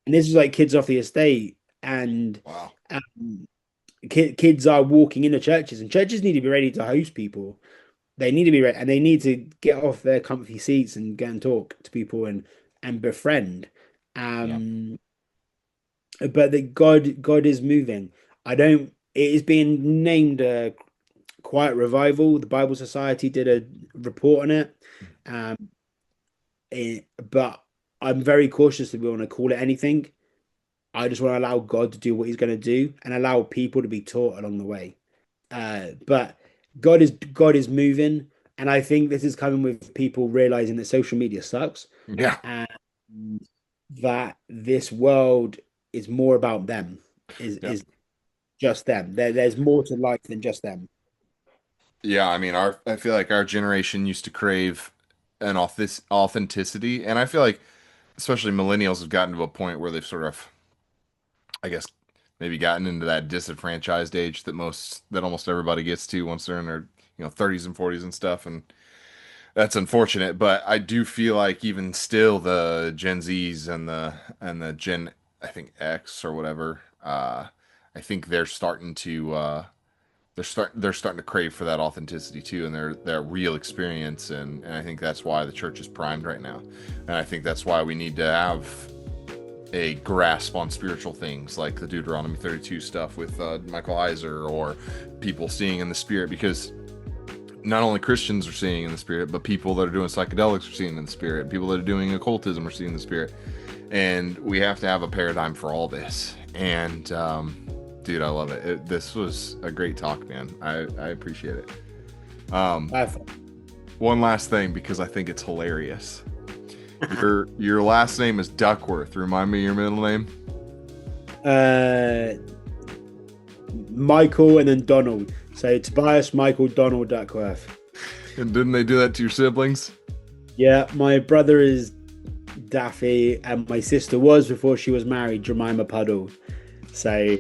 And this is like kids off the estate, and Wow. um, kids are walking into churches, and churches need to be ready to host people. They need to be ready, and they need to get off their comfy seats and go and talk to people and befriend. Yeah. Um, but that God is moving. I don't. It is being named a quiet revival. The Bible Society did a report on it, um, but I'm very cautious if we want to call it anything. I just want to allow God to do what He's going to do and allow people to be taught along the way. But God is moving, and I think this is coming with people realizing that social media sucks Yeah. and that this world is more about them. Yeah. Is just them. There's more to life than just them. Yeah, I mean, I feel like our generation used to crave an authenticity, and I feel like especially millennials have gotten to a point where they've sort of, I guess, maybe gotten into that disenfranchised age that almost everybody gets to once they're in their, 30s and 40s and stuff, and that's unfortunate. But I do feel like even still the Gen Zs and the Gen, I think X or whatever, I think they're starting to they're starting to crave for that authenticity too, and their real experience, and I think that's why the church is primed right now, and I think that's why we need to have a grasp on spiritual things like the Deuteronomy 32 stuff with Michael Heiser, or people seeing in the spirit, because not only Christians are seeing in the spirit, but people that are doing psychedelics are seeing in the spirit, people that are doing occultism are seeing in the spirit, and we have to have a paradigm for all this. And dude, I love it. This was a great talk, man. I appreciate it. I've, One last thing, because I think it's hilarious. Your last name is Duckworth. Remind me your middle name. uh, Michael and then Donald. So Tobias, Michael, Donald Duckworth. And didn't they do that to your siblings? Yeah, my brother is Daffy, and my sister was before she was married, Jemima Puddle. So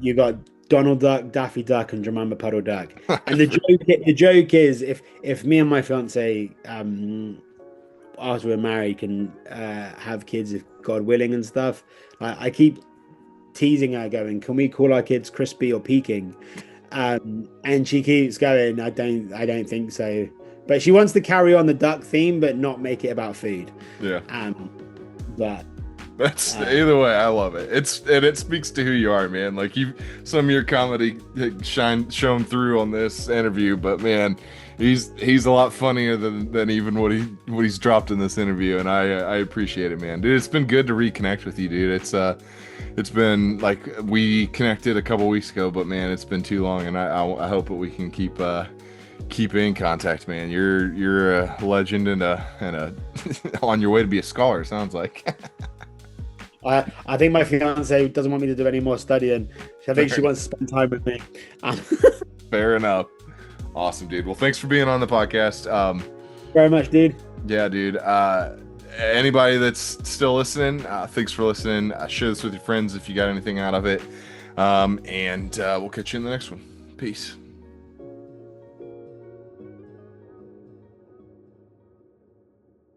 you got Donald Duck, Daffy Duck, and Jemima Puddle Duck. And the joke is if me and my fiance after we're married can have kids if God willing and stuff. I keep teasing her, going, "Can we call our kids Crispy or Peking?" And she keeps going, "I don't think so." But she wants to carry on the duck theme, but not make it about food. Yeah. But That's either way, I love it. It speaks to who you are, man. Like some of your comedy shone through on this interview, but man, he's a lot funnier than even what he's dropped in this interview, and I appreciate it, man. Dude, it's been good to reconnect with you, dude. It's been like we connected a couple weeks ago, but man, it's been too long, and I hope that we can keep in contact, man. You're a legend and a on your way to be a scholar, sounds like. I think my fiance doesn't want me to do any more studying. I think she wants to spend time with me. Fair enough. Awesome, dude. Well, thanks for being on the podcast. Very much, dude. Yeah, dude. Anybody that's still listening, thanks for listening. Share this with your friends if you got anything out of it. And we'll catch you in the next one. Peace.